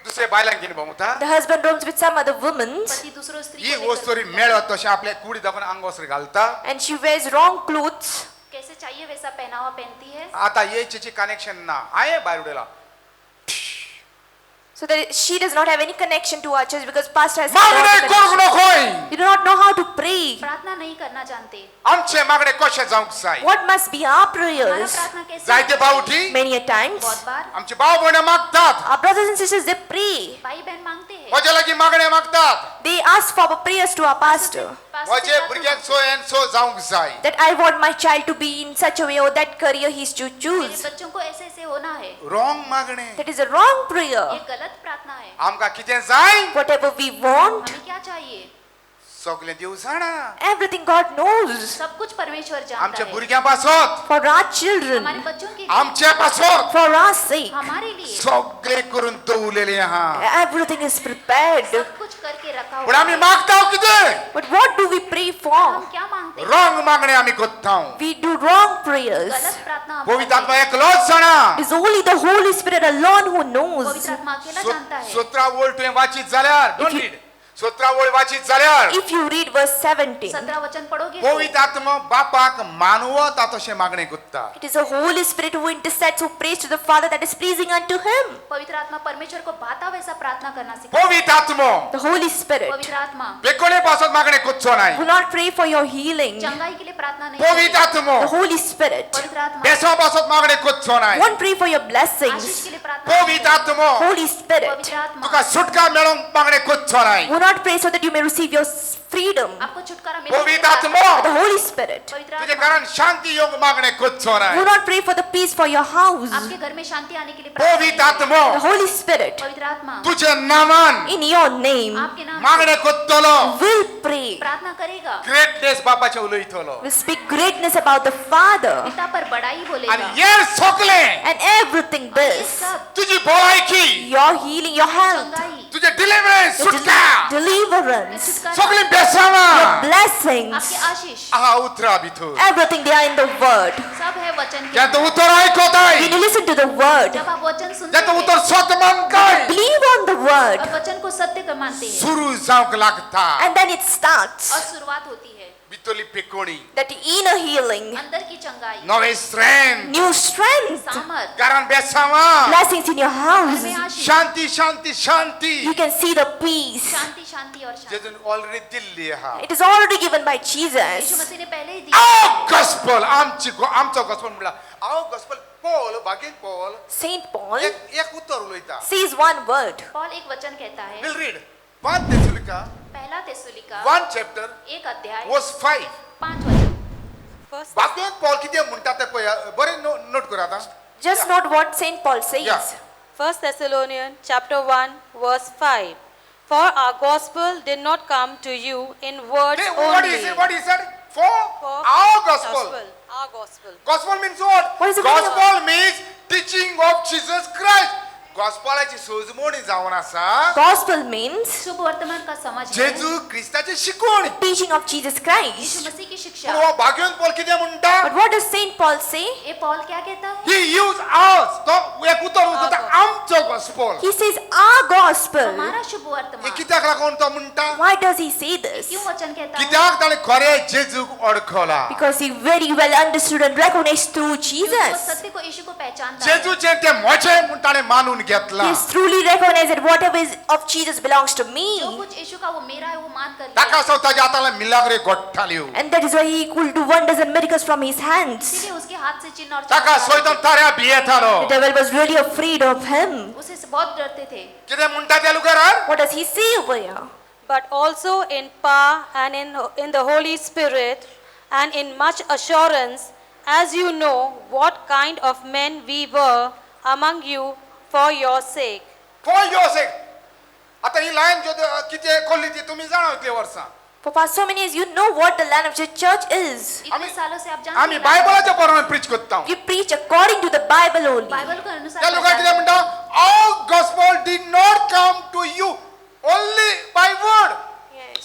दुसरे बायलांक घेऊन बहुता The husband roams with some other women. पति दूसरों स्त्री ही को लेकर- वस्तुरी मिळत तशी आपल्या कुडी दाखवून अंगवस्त्र घालता. And she wears wrong clothes. कैसे चाहिए वैसा पहनावा पहनती है। आता यायची कनेक्शन ना आहे बायरुडेला. So that she does not have any connection to our church because pastor has मागणे cut off करू connection. नकोय. You do not know how to pray. प्रार्थना नहीं करना जानते। आमचे मागणे कसे जाऊक जाय. What must be our हमारा prayers? प्रार्थना कैसे जायते होनी भाऊ चाहिए? उठी Many a times, बहुत बार आमचे भाऊ बहिणी मागतात. our brothers and sisters, they pray. भाई बहन मांगते हैं। माझ्या लगी मागणे मागतात. They ask for prayers to our pastor. पास से माझे प्रार्थना भुरग्याक सो एन सो जाऊक जाय. That I want my child to be in such a way or that career he's to मेरे choose. बच्चों को ऐसे ऐसे होना है। रॉंग मागणे. That is a wrong ये prayer. गलत प्रार्थना है। आमका कितें जाय Whatever we want, हमें क्या चाहिए? सगळे देव जाणा. everything God knows. सब कुछ परमेश्वर जानता आमच्या है। भुरग्यां पासत For our हमारे children, बच्चों के लिए, आमच्या पासत for our sake, हमारे लिए सगळे करून दवलेले आहा. everything is prepared. सब कुछ करके रखा पण हुआ आम्ही है। मागताव किती But what do we pray हम for? क्या मांगते हैं? रॉंग मागणे आम्ही करताव. We do wrong prayers. गलत प्रार्थना हम पवित्र करते आत्मा हैं। एकलोच जाणा. It is only the Holy Spirit alone who knows. पवित्र आत्मा अकेला जानता है। सतरा वोळ तुवें वाचीत जाल्यार डोंट रीड. 17 वोळ वाचीत जाल्यार If you read verse 17, 17 वचन पढ़ोगे तो पवित्र आत्मा बापाक मानवता तशें मागणें करता. it is the Holy Spirit who intercedes, who prays to the Father that is pleasing unto Him. पवित्र आत्मा परमेश्वर को भाता वैसा प्रार्थना करना सिखाता पवित्र आत्मा The Holy Spirit पवित्र आत्मा बेकोणे पासत मागणें करचो नाही. will not pray for your healing. चंगाई के लिए प्रार्थना नहीं पवित्र करती। आत्मा The Holy Spirit पवित्र आत्मा बेसवा पासत मागणें करचो नाही. won't pray for your Ashish blessings. के लिए प्रार्थना नहीं पवित्र करती। आत्मा Holy Spirit पवित्र आत्मा तुका सुटका मेळोवंक मागणें करचो नाही. will not pray so that you may receive your freedom. आपको छुटकारा मिले पवित्र आत्मा The Holy Spirit पवित्र तुझे आत्मा कारण शांती योग मागणें करचो will नाही. not pray for the peace for your house. आपके घर में शांति आने के लिए प्रार्थना नहीं पवित्र करती। आत्मा The Holy Spirit पवित्र आत्मा तुझे नामान in your name आपके नाम से मागणें करतलो. will pray, प्रार्थना करेगा, ग्रेटनेस बापाचे उलयतलो. will speak greatness about the Father, पिता पर बड़ाई बोलेगा। आणि ये सगळे and everything ये this, सब तुझी भलायकी your healing, your health, चंगाई, तुझे डिलिव्हरन्स your सुटका deliverance, छुटकारा, सगळी बेसावा your blessings, आपके आशीष आहा उतरा भितर. everything they are in the Word. सब है वचन के ज्या तो अंदर। उतर ऐकत When आहे you listen to the Word, जब आप वचन सुनते ज्या तो हैं उतर स्वतः मानताय believe on the Word, और वचन को सत्य कर मानते हैं सुरू जाऊक लागता. and then it starts. और शुरुआत होती है। भितरली पेकोणी that inner healing, अंदर की चंगाई, नवे स्ट्रेंथ new strength, सामर्थ, घरान बेसावा blessings in your house. में आशीष, शांती शांती शांती You can see the peace. शांती शांती और शांति। जेजून ऑलरेडी दिल्ली हा It is already given by Yeshu Jesus. मसीह ने पहले ही आओ दिया। गॉस्पेल आमचो गॉस्पेल म्हणला आओ gospel Paul बागेन Paul Saint Paul एक उत्तर उलयता says one word. पॉल एक वचन कहता है, विल रीड 1 थेसलोनिका पहला थिस्सलुनीका 1 चॅप्टर एक अध्याय वर्स 5 5 वचन। First, बागेन पॉल किती म्हणटा ते पळय बरे नोट करा आता Just note what Saint Paul says. Yeah. 1 Thessalonians chapter 1 verse 5. For our gospel did not come to you in words what only. he said for For our gospel. Our gospel. Gospel means what? What is the meaning of- Gospel means teaching of Jesus Christ. गॉस्पेलाची सोजमोणी जावन आसा Gospel means शुभ वर्तमान का समझ है, जेजू ख्रिस्ताची शिकवण teaching of Jesus Yeshu Christ. मसीह की पूण शिक्षा। हो भाग्यवन पॉल कितें म्हणटा But what does Saint Paul say? ये पॉल क्या कहता है? ही यूज आवर्स तो एक उतर उरता आमचो gospel He says our gospel. हमारा शुभ हे वर्तमान। कित्याक लागून तो म्हणटा Why does he say this? क्यों वचन कहता है? कित्याक ताणें खरें जेजूक ओळखला Because he very well understood and recognized through क्योंकि वो Jesus. सत्य को यीशु को पहचानता है। जेजूचे ते म्हजे म्हूण ताणें मानून घेतला He has truly recognized that whatever is of Jesus belongs to जो me. कुछ यीशु का वो मेरा है, वो मान कर ताका लिया। स्वताच्या हाताला मिलाग्रे घोट्टाल्यो And that is why he could do wonders and miracles from his hands. इसीलिए उसके हाथ से चिन्ह और ताका चमत्कार सोयतान ताऱ्या भियेतालो The devil was really afraid of him. उसे बहुत डरते थे। कितें म्हणटा त्या लुगारार What does he say over here? But also in power and in the Holy Spirit and in much assurance, as you know what kind of men we were among you for your sake. For your sake आता ही line जो किती खोलली ती तुम्ही जाणा इतले वर्सां For past so many years, you know what the land of the church is. इतने आम्ही- सालों से आप जानते आम्ही हैं, बायबलाच्या प्रमाणे प्रीच करता We preach according to the Bible only. Bible के अनुसार त्या लोकांना किती पहचानते हैं। म्हणटा all gospel did not come to you only by word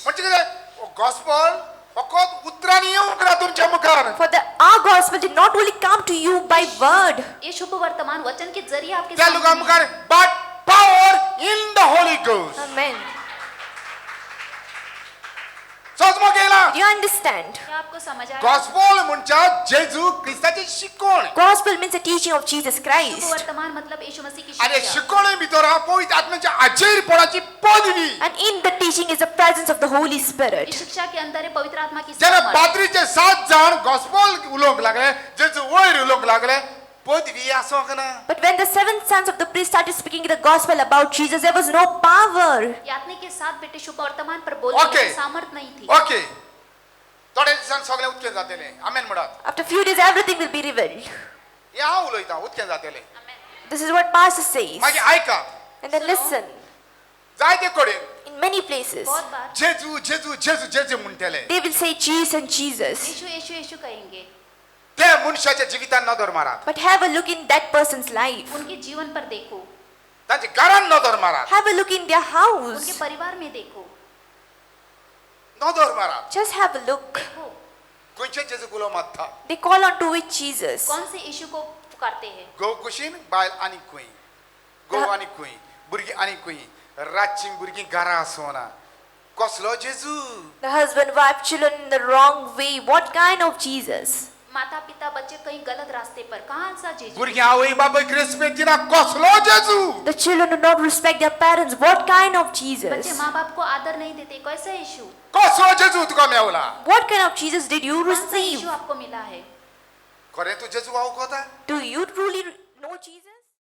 म्हणजे कितें गॉस्पेल फकत उतरांनी येवंक ना तुमच्या मुखार For our gospel did not only come to you by word. ये शुभ वर्तमान वचन के जरिए आपके त्या लोकां सामने मुखार but power in the Holi ghost Amen. समजमो गेला Do you understand? क्या आपको समझ आया? गॉस्पेल म्हणजे जेजू ख्रिस्ताची शिकवण Gospel means the teaching of Jesus Shubh Christ. वर्तमान मतलब यीशु मसीह की आणि शिक्षा। शिकवणे भितर पवित्र आत्म्याच्या आचेरपणाची पदवी And in the teaching is the presence of the Holy इस Spirit. शिक्षा के अंदर है पवित्र आत्मा की जेन्ना सामर्थ। पाद्रीचे 7 जाण गॉस्पेल उलोवंक लागले जेजू वयर उलोवंक लागले पदवी आसोंक ना But when the 7 sons of the priest started speaking the gospel about Jesus, there was no power. यातने के 7 बेटे शुभ वर्तमान पर बोलने Okay. की सामर्थ नहीं थी। ओके थोडे दिसान सगळे उदकें जातले आमेन म्हणत After few days, everything will be revealed. हे हांव उलयतां उदकें जातले आमेन। This is what Pastor says. मागीर आयका And then listen. जायते कडेन In many places, बहुत बार जेजू जेजू जेजू जेजू म्हणटले they will say Jesus and Jesus. यीशु यीशु यीशु कहेंगे, ते मनशाच्या जिवितान नदर मारात But have a look in that person's life. उनके जीवन पर देखो, तांचे घरान नदर मारात Have a look in their उनके house. परिवार में देखो, नदर मारात Just have a look. देखो खंयचे जेजू गुलो मारता They call on to which Jesus. कौन से यीशु को पुकारते हैं। गो कुशीन बायल आनी खंय गो आनी खंय भुरगीं आनी खंय रातची भुरगीं घरा आसोना कसलो जेजू The husband, wife, children in the wrong way. What kind of Jesus? माता पिता बच्चे कहीं गलत रास्ते पर, कहाँ सा जीजू? भुरगीं आवय बापायक रेस्पेक्ट दिना कसलो जेजू The children do not respect their parents. What kind of बच्चे Jesus? माँ बाप को आदर नहीं देते, कैसा यीशु? कसलो जेजू तुका Mewla What kind of Jesus did you कौन सा receive? यीशु आपको मिला है? खरें तू जेजू आवकोता Do you